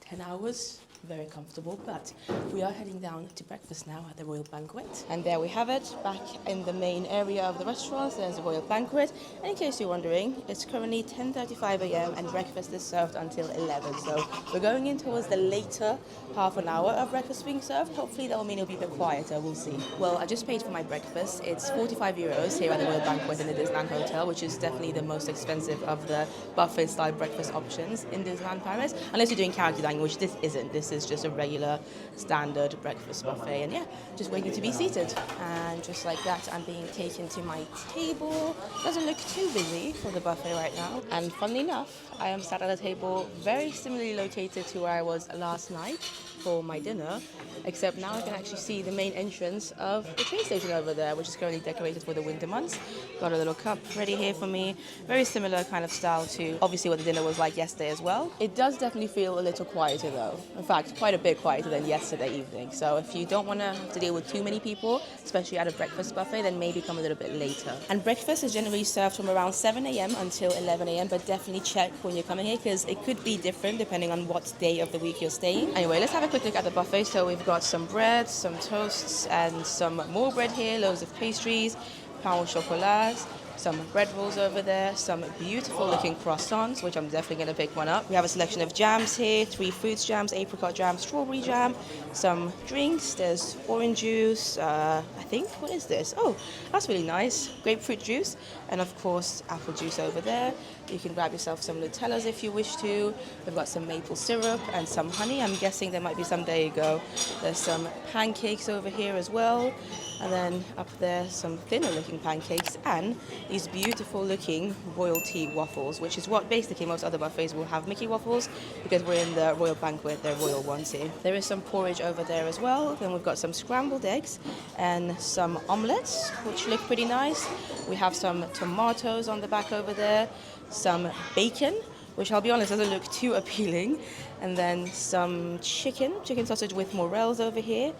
10 hours. Very comfortable, but we are heading down to breakfast now at the Royal Banquet. And there we have it, back in the main area of the restaurant. There's the Royal Banquet. And in case you're wondering, it's currently 10:35 a.m. and breakfast is served until 11. So we're going in towards the later half an hour of breakfast being served. Hopefully that will mean it'll be a bit quieter, we'll see. Well, I just paid for my breakfast. It's 45 euros here at the Royal Banquet in the Disneyland Hotel, which is definitely the most expensive of the buffet-style breakfast options in Disneyland Paris. Unless you're doing character dining, which this isn't. This is just a regular standard breakfast buffet, and yeah, just waiting to be seated. And just like that, I'm being taken to my table. Doesn't look too busy for the buffet right now, and funnily enough, I am sat at a table very similarly located to where I was last night for my dinner, except now I can actually see the main entrance of the train station over there, which is currently decorated for the winter months. Got a little cup ready here for me. Very similar kind of style to obviously what the dinner was like yesterday as well. It does definitely feel a little quieter though. In fact, quite a bit quieter than yesterday evening. So if you don't want to have to deal with too many people, especially at a breakfast buffet, then maybe come a little bit later. And breakfast is generally served from around 7 a.m. until 11 a.m. But definitely check when you're coming here because it could be different depending on what day of the week you're staying. Anyway, let's have a quick look at the buffet. So we've got some bread, some toasts, and some more bread here, loads of pastries, pain au chocolat, some bread rolls over there, some beautiful looking croissants, which I'm definitely going to pick one up. We have a selection of jams here, 3 fruits jams, apricot jam, strawberry jam, some drinks. There's orange juice, I think, what is this? Oh, that's really nice. Grapefruit juice, and of course, apple juice over there. You can grab yourself some Nutellas if you wish to. We've got some maple syrup and some honey. I'm guessing there might be some, there you go. There's some pancakes over here as well. And then up there, some thinner looking pancakes and these beautiful looking royalty waffles, which is what basically most other buffets will have Mickey waffles because we're in the Royal Banquet, they're royal ones here. There is some porridge over there as well. Then we've got some scrambled eggs and some omelets, which look pretty nice. We have some tomatoes on the back over there, some bacon, which I'll be honest doesn't look too appealing, and then some chicken sausage with morels over here,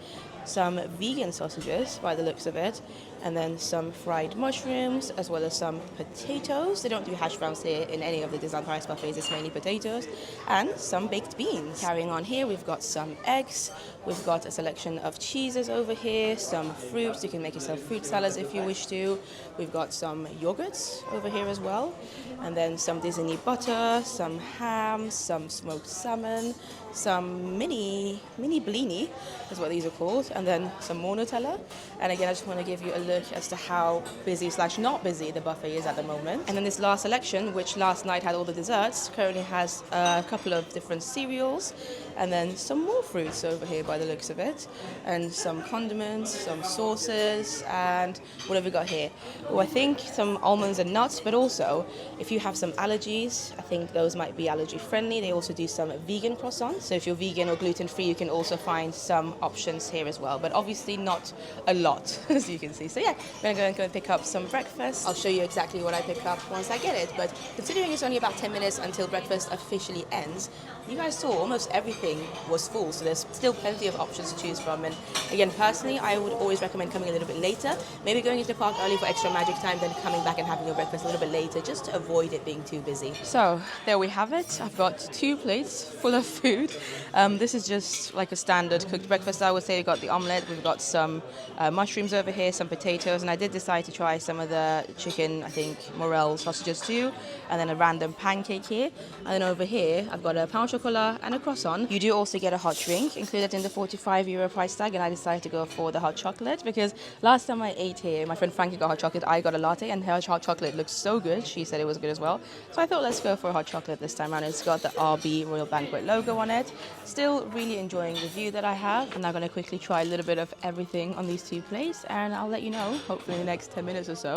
some vegan sausages by the looks of it, and then some fried mushrooms as well as some potatoes. They don't do hash browns here in any of the Disneyland Paris buffets, it's mainly potatoes, and some baked beans. Carrying on here, we've got some eggs, we've got a selection of cheeses over here, some fruits, you can make yourself fruit salads if you wish to. We've got some yogurts over here as well, and then some Disney butter, some ham, some smoked salmon, some mini blini is what these are called, and then some more Nutella. And again, I just want to give you a look as to how busy / not busy the buffet is at the moment. And then this last selection, which last night had all the desserts, currently has a couple of different cereals, and then some more fruits over here by the looks of it, and some condiments, some sauces, and what have we got here? Oh, I think some almonds and nuts, but also if you have some allergies, I think those might be allergy friendly. They also do some vegan croissants, so if you're vegan or gluten free, you can also find some options here as well, but obviously not a lot as you can see. So yeah, I'm going to go and pick up some breakfast. I'll show you exactly what I pick up once I get it, but considering it's only about 10 minutes until breakfast officially ends, you guys saw almost everything was full, so there's still plenty of options to choose from. And again, personally, I would always recommend coming a little bit later, maybe going into the park early for extra magic time, then coming back and having your breakfast a little bit later, just to avoid it being too busy. So there we have it. I've got 2 plates full of food. This is just like a standard cooked breakfast, I would say. We've got the omelette, we've got some mushrooms over here, some potatoes, and I did decide to try some of the chicken, I think, morel sausages too, and then a random pancake here. And then over here, I've got a pain au chocolat and a croissant. You do also get a hot drink included in the 45 euro price tag, and I decided to go for the hot chocolate because last time I ate here, my friend Frankie got hot chocolate, I got a latte, and her hot chocolate looked so good. She said it was good as well. So I thought let's go for a hot chocolate this time around. It's got the RB Royal Banquet logo on it. Still really enjoying the view that I have. I'm now going to quickly try a little bit of everything on these 2 plates, and I'll let you know, hopefully in the next 10 minutes or so,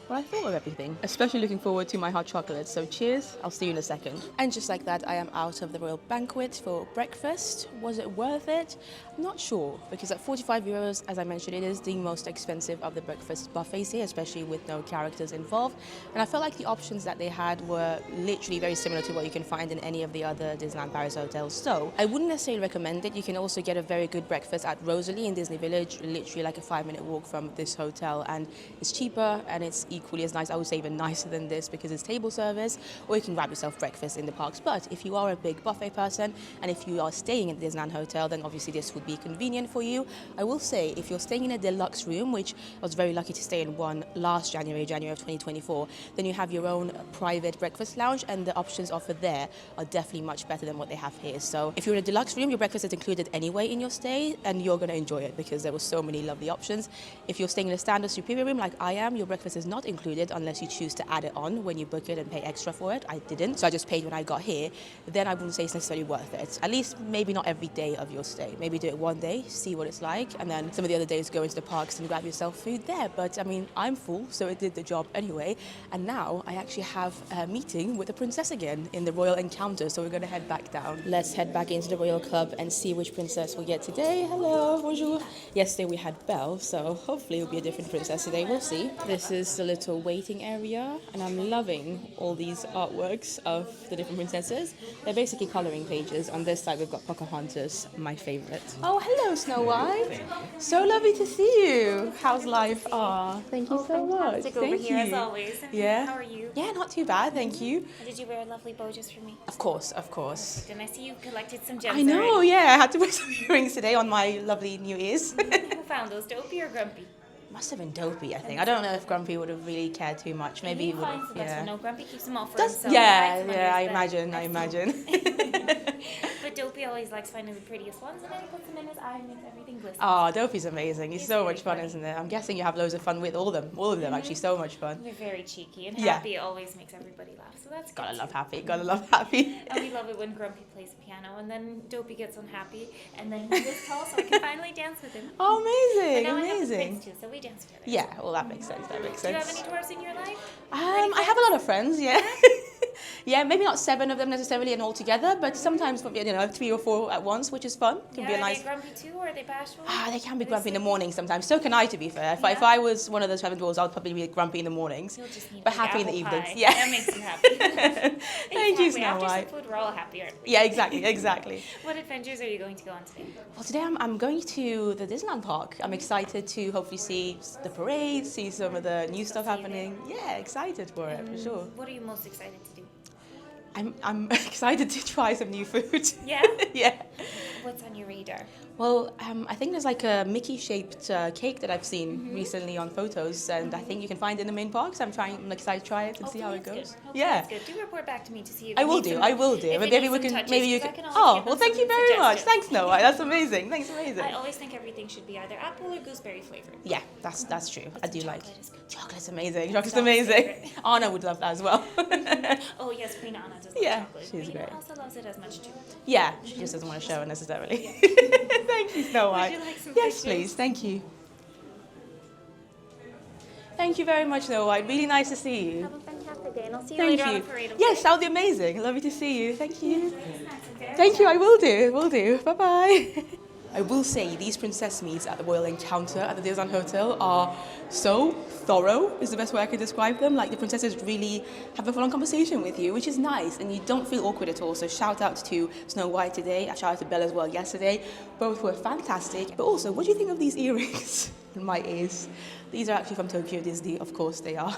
what I thought of everything. Especially looking forward to my hot chocolate. So cheers, I'll see you in a second. And just like that, I am out of the Royal Banquet for breakfast. Was it worth it? I'm not sure, because at 45 euros, as I mentioned, it is the most expensive of the breakfast buffets here, especially with no characters involved. And I felt like the options that they had were literally very similar to what you can find in any of the other Disneyland Paris hotels. So I wouldn't necessarily recommend it. You can also get a very good breakfast at Rosalie in Disney Village, literally like a 5-minute walk from this hotel, and it's cheaper and it's equally as nice. I would say even nicer than this because it's table service, or you can grab yourself breakfast in the parks. But if you are a big buffet person and if you are staying at the Disneyland Hotel, then obviously this would be convenient for you. I will say, if you're staying in a deluxe room, which I was very lucky to stay in one last January of 2024, then you have your own private breakfast lounge, and the options offered there are definitely much better than what they have here. So if you're in a deluxe room, your breakfast is included anyway in your stay, and you're going to enjoy it because there were so many lovely options. If you're staying in a standard superior room like I am, your breakfast is not included unless you choose to add it on when you book it and pay extra for it. I didn't, so I just paid when I got here. Then I wouldn't say it's necessarily worth it. At least maybe not every day of your stay. Maybe do it one day, see what it's like, and then some of the other days go into the parks and grab yourself food there. But I mean, I'm full, so it did the job anyway. And now I actually have a meeting with the princess again in the Royal Encounter, so we're going to head back down. Let's head back into the Royal Club and see which princess we get today. Hello, bonjour. Yesterday we had Belle, so hopefully it'll be a different princess today. We'll see. This is the little waiting area, and I'm loving all these artworks of the different princesses. They're basically colouring pages. On this side we've got Pocahontas, my favourite. Oh, hello Snow White. So lovely to see you. How's life? Ah, thank you so much. Fantastic over here as always. Yeah. How are you? Yeah, not too bad, thank you. Did you wear a lovely bow just for me? Of course, of course. And I see you collected some gems I know, already. yeah. I had to wear some earrings today on my lovely new ears. Who found those, Dopey or Grumpy? Must have been Dopey, I think. I don't know if Grumpy would have really cared too much. Maybe he he would finds have. the best Yeah. one. No, Grumpy keeps them all for Does, himself. yeah, Hides them yeah. I under his bed. imagine. But Dopey always likes finding the prettiest ones, and then he puts them in his eye and makes everything glisten. Oh, Dopey's amazing. He's so very much fun, funny. isn't it? I'm guessing you have loads of fun with all of them. Actually, so much fun. They're very cheeky, and Yeah. Happy always makes everybody laugh, so that's good. Gotta love Happy. Gotta love Happy. And we love it when Grumpy plays the piano, and then Dopey gets unhappy, and then he gets tall, so I can finally dance with him. Oh, But amazing, now I have the amazing. prince too, so we dance together. Yeah, well, that makes sense. That makes Do you sense. have any dwarves in your life? I have a lot of friends, yeah. Yeah, maybe not 7 of them necessarily and all together, but sometimes 3 or 4 at once, which is fun. Can be a Are nice. they grumpy too, or are they bashful? They can be Are they grumpy in the sleepy? morning sometimes. So can I, to be fair. If Yeah. I was one of those 7 dwarves, I'd probably be grumpy in the mornings, You'll just need but big happy in the apple evenings. pie. Yeah. That makes you happy. Thank you, Exactly. Snow After White. some food, we're all happy, aren't we? Yeah, exactly. What adventures are you going to go on today? Well, today I'm going to the Disneyland Park. I'm excited to hopefully see the parade, see some of the new stuff happening. Yeah, excited for it, for sure. What are you most excited to do? I'm excited to try some new food. Yeah? Yeah. What's on your radar? Well, I think there's like a Mickey-shaped cake that I've seen recently on photos, and I think you can find it in the main parks. I'm excited to try it and see how it Hopefully goes. it's good. Hopefully Yeah. it's good. Do report back to me to see if I it will needs do. some- I will do. if But it maybe needs we some can. touches, Maybe you 'cause can. I can always Oh, give well, them thank you some very much. suggestions. Thanks, Noah. That's amazing. Thanks, amazing. I always think everything should be either apple or gooseberry flavored. Yeah, that's true. I do like. Chocolate is good. Chocolate's amazing. Chocolate's Dad's amazing. favorite. Anna would love that as well. Oh yes, Queen Anna does love Yeah, chocolate. she's but you great. know, also loves it as much too. Yeah, she just doesn't want to show it necessarily. Thank you, Snow White. you like some Yes, pictures? please. Thank you. Thank you very much, Snow White. Really nice to see you. Have a fantastic day, and I'll see you Thank later you. on the parade. Okay? Yes, that would be amazing. Lovely to see you. Thank you. Snacks and very Thank you. I will do. Will do. Bye bye. I will say these princess meets at the Royal Encounter at the Disneyland Hotel are so thorough, is the best way I could describe them. Like, the princesses really have a full-on conversation with you, which is nice, and you don't feel awkward at all. So shout out to Snow White today, shout out to Belle as well yesterday. Both were fantastic. But also, what do you think of these earrings in my ears? These are actually from Tokyo Disney, of course they are.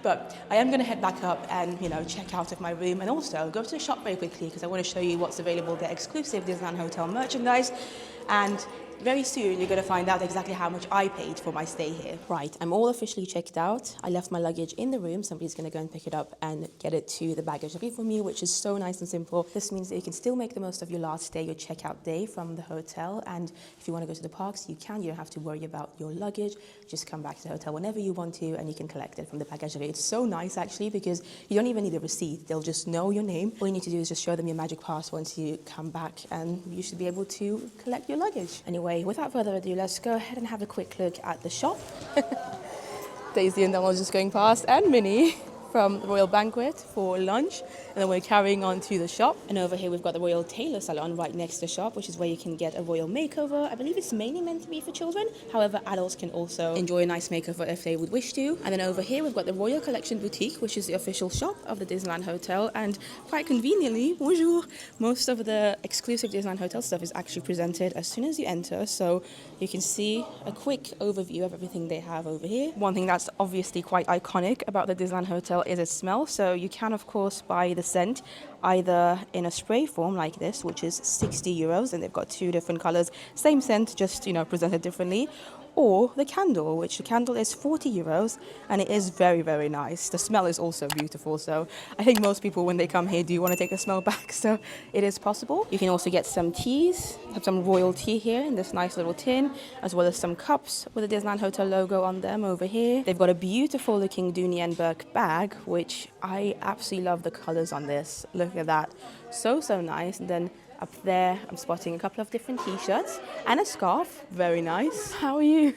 But I am going to head back up and, check out of my room, and also go to the shop very quickly because I want to show you what's available there, exclusive Disneyland Hotel merchandise. And very soon you're going to find out exactly how much I paid for my stay here. Right, I'm all officially checked out. I left my luggage in the room. Somebody's going to go and pick it up and get it to the baggage area for me, which is so nice and simple. This means that you can still make the most of your last day, your checkout day from the hotel. And if you want to go to the parks, you can. You don't have to worry about your luggage. Just come back to the hotel whenever you want to, and you can collect it from the baggage area. It's so nice, actually, because you don't even need a receipt. They'll just know your name. All you need to do is just show them your magic pass once you come back, and you should be able to collect your luggage. Anyway, without further ado, let's go ahead and have a quick look at the shop. Daisy and Donald just going past, and Minnie from the Royal Banquet for lunch, and then we're carrying on to the shop. And over here we've got the Royal Tailor Salon right next to the shop, which is where you can get a royal makeover. I believe it's mainly meant to be for children. However, adults can also enjoy a nice makeover if they would wish to. And then over here we've got the Royal Collection Boutique, which is the official shop of the Disneyland Hotel. And quite conveniently, bonjour, most of the exclusive Disneyland Hotel stuff is actually presented as soon as you enter. So you can see a quick overview of everything they have over here. One thing that's obviously quite iconic about the Disneyland Hotel is its smell. So you can of course buy the scent either in a spray form like this, which is 60 euros, and they've got two different colors, same scent, just presented differently, or the candle, which the candle is 40 euros, and it is very, very nice. The smell is also beautiful, so I think most people when they come here do want to take a smell back, so it is possible. You can also get some teas, have some royal tea here in this nice little tin, as well as some cups with the Disneyland Hotel logo on them over here. They've got a beautiful looking Dooney and Burke bag, which I absolutely love the colors on this. Look at that, so nice. And then up there, I'm spotting a couple of different t-shirts and a scarf. Very nice. How are you?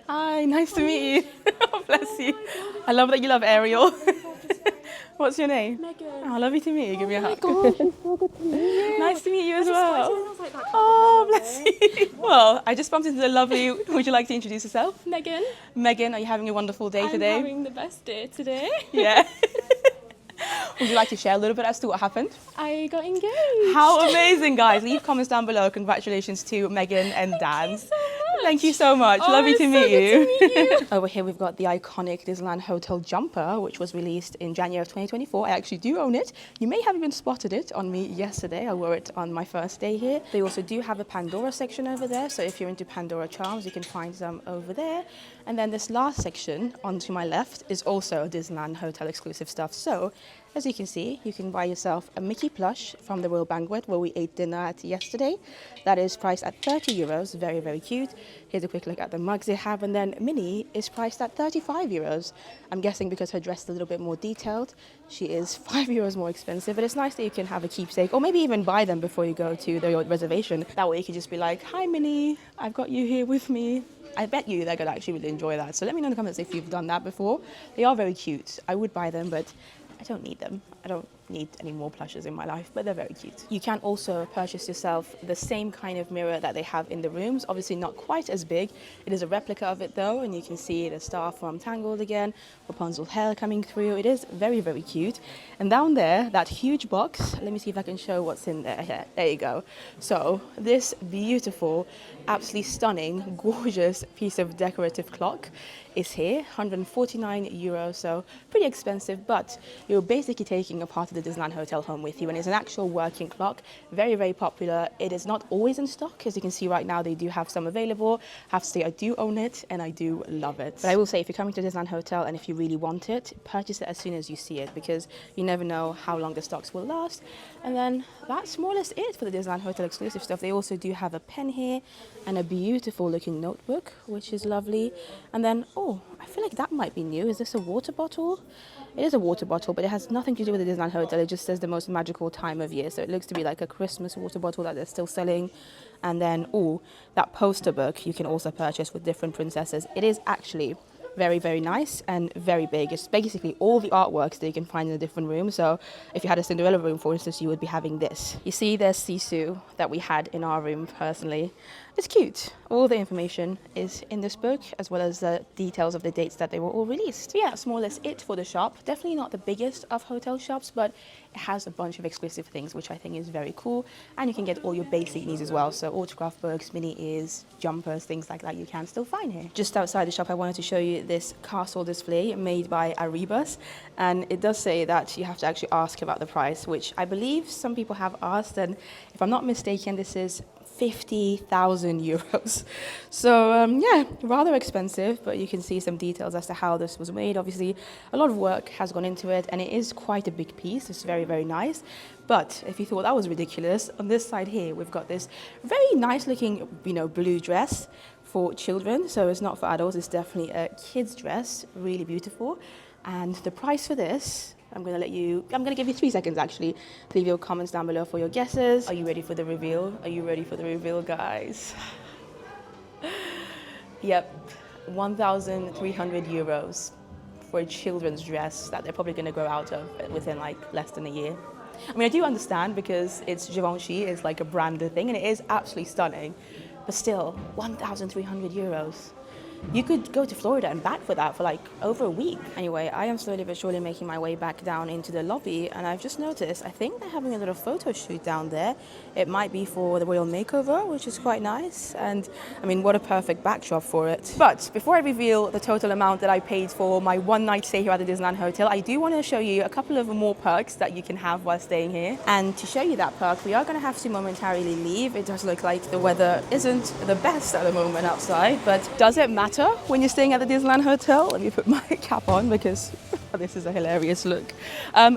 Hi, nice to meet you. Oh, bless you. I love that you love Ariel. What's your name? Megan. Oh, lovely to meet you. Give me a hug. Gosh, it's so good to meet you. Nice to meet you as I well. was like that Oh, bless you. Well, I just bumped into the lovely. Would you like to introduce yourself? Megan. Megan, are you having a wonderful day today? I'm having the best day today. Yeah. Would you like to share a little bit as to what happened? I got engaged. How amazing, guys. Leave comments down below. Congratulations to Megan and Dan. Thank you so much. Oh, Lovely to it's meet so good to meet you. Over here we've got the iconic Disneyland Hotel jumper, which was released in January of 2024. I actually do own it. You may have even spotted it on me yesterday. I wore it on my first day here. They also do have a Pandora section over there, so if you're into Pandora charms, you can find some over there. And then this last section onto my left is also Disneyland Hotel exclusive stuff. So as you can see, you can buy yourself a Mickey plush from the Royal Banquet where we ate dinner at yesterday. That is priced at 30 euros. Very, very cute. Here's a quick look at the mugs they have. And then Minnie is priced at 35 euros. I'm guessing because her dress is a little bit more detailed, she is 5 euros more expensive. But it's nice that you can have a keepsake or maybe even buy them before you go to the reservation. That way you can just be like, hi Minnie, I've got you here with me. I bet you they're going to actually really enjoy that. So let me know in the comments if you've done that before. They are very cute. I would buy them, but I don't need them. I don't need any more plushes in my life, but they're very cute. You can also purchase yourself the same kind of mirror that they have in the rooms. Obviously not quite as big. It is a replica of it though, and you can see the star from Tangled again, Rapunzel hair coming through. It is very, very cute. And down there, that huge box, let me see if I can show what's in there. Here, there you go. So this beautiful, absolutely stunning, gorgeous piece of decorative clock is here, 149 euros, so pretty expensive, but you're basically taking a part of the Disneyland Hotel home with you, and it's an actual working clock, very, very popular. It is not always in stock, as you can see right now, they do have some available. I have to say I do own it, and I do love it. But I will say, if you're coming to Disneyland Hotel, and if you really want it, purchase it as soon as you see it, because you never know how long the stocks will last. And then that's more or less it for the Disneyland Hotel exclusive stuff. They also do have a pen here, and a beautiful looking notebook, which is lovely. And then, oh, I feel like that might be new. Is this a water bottle? It is a water bottle, but it has nothing to do with the Disneyland Hotel. It just says the most magical time of year. So it looks to be like a Christmas water bottle that they're still selling. And then, oh, that poster book you can also purchase with different princesses. It is actually very, very nice and very big. It's basically all the artworks that you can find in the different rooms. So if you had a Cinderella room, for instance, you would be having this. You see there's Sisu that we had in our room personally. It's cute. All the information is in this book, as well as the details of the dates that they were all released. So yeah, that's more or less it for the shop. Definitely not the biggest of hotel shops, but it has a bunch of exclusive things, which I think is very cool. And you can get all your basic needs as well. So autograph books, mini ears, jumpers, things like that you can still find here. Just outside the shop, I wanted to show you this castle display made by Arribas. And it does say that you have to actually ask about the price, which I believe some people have asked. And if I'm not mistaken, this is 50,000 euros. So yeah, rather expensive, but you can see some details as to how this was made. Obviously, a lot of work has gone into it, and it is quite a big piece. It's very, very nice. But if you thought that was ridiculous, on this side here, we've got this very nice looking, blue dress for children. So it's not for adults, it's definitely a kid's dress, really beautiful. And the price for this, I'm going to give you 3 seconds actually to leave your comments down below for your guesses. Are you ready for the reveal? Are you ready for the reveal, guys? Yep, 1,300 euros. for a children's dress that they're probably going to grow out of within like less than a year. I mean, I do understand because it's Givenchy, it's like a branded thing, and it is absolutely stunning. But still, 1,300 euros. You could go to Florida and back for that for like over a week. Anyway, I am slowly but surely making my way back down into the lobby, and I've just noticed, I think they're having a little photo shoot down there. It might be for the Royal Makeover, which is quite nice. And I mean, what a perfect backdrop for it. But before I reveal the total amount that I paid for my one night stay here at the Disneyland Hotel, I do want to show you a couple of more perks that you can have while staying here. And to show you that perk, we are going to have to momentarily leave. It does look like the weather isn't the best at the moment outside, but does it matter when you're staying at the Disneyland Hotel? Let me put my cap on because this is a hilarious look.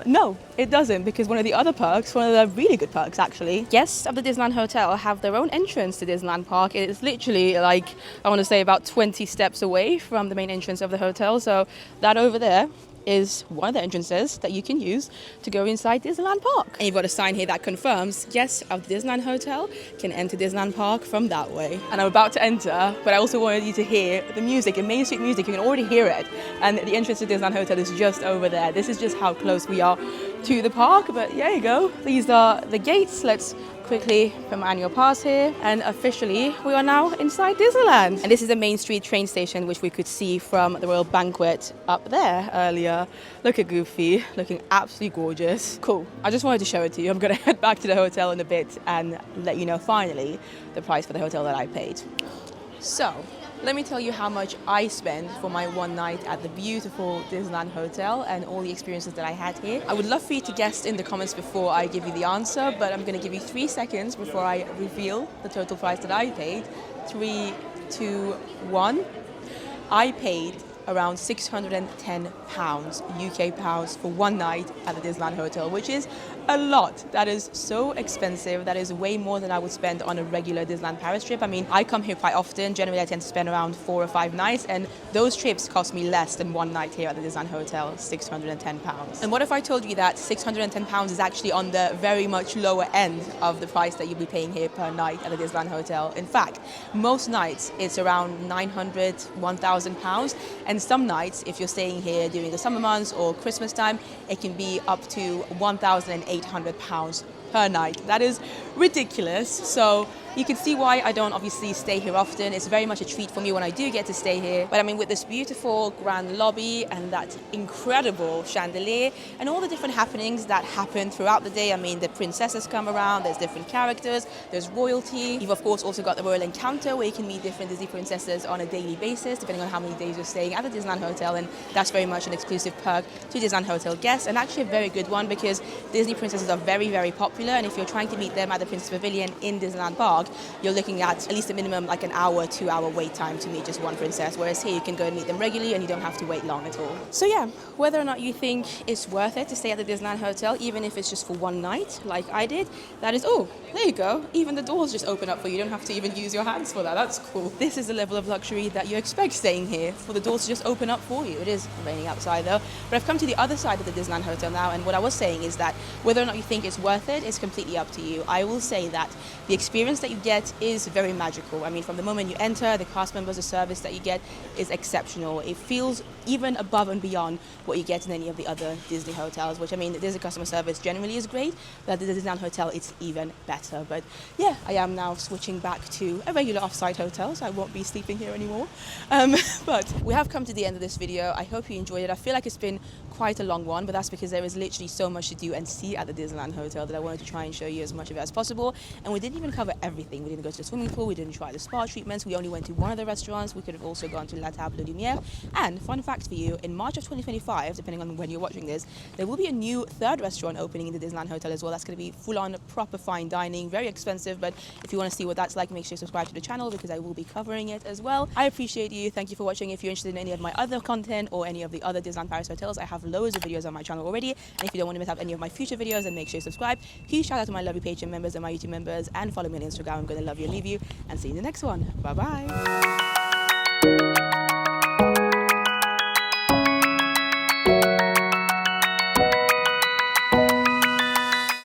No, it doesn't, because one of the other perks, one of the really good perks actually, guests of the Disneyland Hotel have their own entrance to Disneyland Park. It is literally like, I want to say about 20 steps away from the main entrance of the hotel. So that over there is one of the entrances that you can use to go inside Disneyland Park. And you've got a sign here that confirms guests of the Disneyland Hotel can enter Disneyland Park from that way. And I'm about to enter, but I also wanted you to hear the music, the Main Street music. You can already hear it. And the entrance to Disneyland Hotel is just over there. This is just how close we are to the park. But there you go. These are the gates. Let's quickly put my annual pass here, and officially we are now inside Disneyland. And this is the Main Street train station, which we could see from the Royal Banquet up there earlier. Look at Goofy, looking absolutely gorgeous. Cool, I just wanted to show it to you. I'm gonna head back to the hotel in a bit and let you know finally the price for the hotel that I paid. So, let me tell you how much I spent for my one night at the beautiful Disneyland Hotel and all the experiences that I had here. I would love for you to guess in the comments before I give you the answer, but I'm going to give you 3 seconds before I reveal the total price that I paid. 3, 2, 1. I paid around £610 UK pounds for one night at the Disneyland Hotel, which is a lot. That is so expensive. That is way more than I would spend on a regular Disneyland Paris trip. I mean, I come here quite often. Generally, I tend to spend around 4 or 5 nights, and those trips cost me less than one night here at the Disneyland Hotel, £610. And what if I told you that £610 is actually on the very much lower end of the price that you'll be paying here per night at the Disneyland Hotel? In fact, most nights it's around £900, £1,000, and some nights, if you're staying here during the summer months or Christmas time, it can be up to £1,800 per night. That is ridiculous. So you can see why I don't obviously stay here often. It's very much a treat for me when I do get to stay here. But I mean, with this beautiful grand lobby and that incredible chandelier and all the different happenings that happen throughout the day. I mean, the princesses come around, there's different characters, there's royalty. You've of course also got the Royal Encounter where you can meet different Disney princesses on a daily basis, depending on how many days you're staying at the Disneyland Hotel. And that's very much an exclusive perk to Disneyland Hotel guests, and actually a very good one because Disney princesses are very, very popular. And if you're trying to meet them at the Princess Pavilion in Disneyland Park, you're looking at least a minimum like an hour, 2 hour wait time to meet just one princess, whereas here you can go and meet them regularly and you don't have to wait long at all. So yeah, whether or not you think it's worth it to stay at the Disneyland Hotel, even if it's just for one night like I did, that is, oh, there you go, even the doors just open up for you. You don't have to even use your hands for that. That's cool. This is the level of luxury that you expect staying here, for the doors to just open up for you. It is raining outside though, but I've come to the other side of the Disneyland Hotel now, and what I was saying is that whether or not you think it's worth it is completely up to you. I will say that the experience that you get is very magical. I mean, from the moment you enter, the cast members, the service that you get is exceptional. It feels even above and beyond what you get in any of the other Disney hotels, which I mean, the Disney customer service generally is great, but at the Disneyland Hotel, it's even better. But yeah, I am now switching back to a regular off-site hotel, so I won't be sleeping here anymore. But we have come to the end of this video. I hope you enjoyed it. I feel like it's been quite a long one, but that's because there is literally so much to do and see at the Disneyland Hotel that I wanted to try and show you as much of it as possible. And we didn't even cover everything. We didn't go to the swimming pool, we didn't try the spa treatments, we only went to one of the restaurants. We could have also gone to La Table de Lumière. And fun fact for you, in March of 2025, depending on when you're watching this, there will be a new third restaurant opening in the Disneyland Hotel as well. That's going to be full-on proper fine dining, very expensive, but if you want to see what that's like, make sure you subscribe to the channel because I will be covering it as well. I appreciate you. Thank you for watching. If you're interested in any of my other content or any of the other Disneyland Paris hotels, I have loads of videos on my channel already, and if you don't want to miss out any of my future videos, then make sure you subscribe. Huge shout out to my lovely Patreon members and my YouTube members, and follow me on Instagram. I'm going to love you and leave you, and see you in the next one. Bye bye.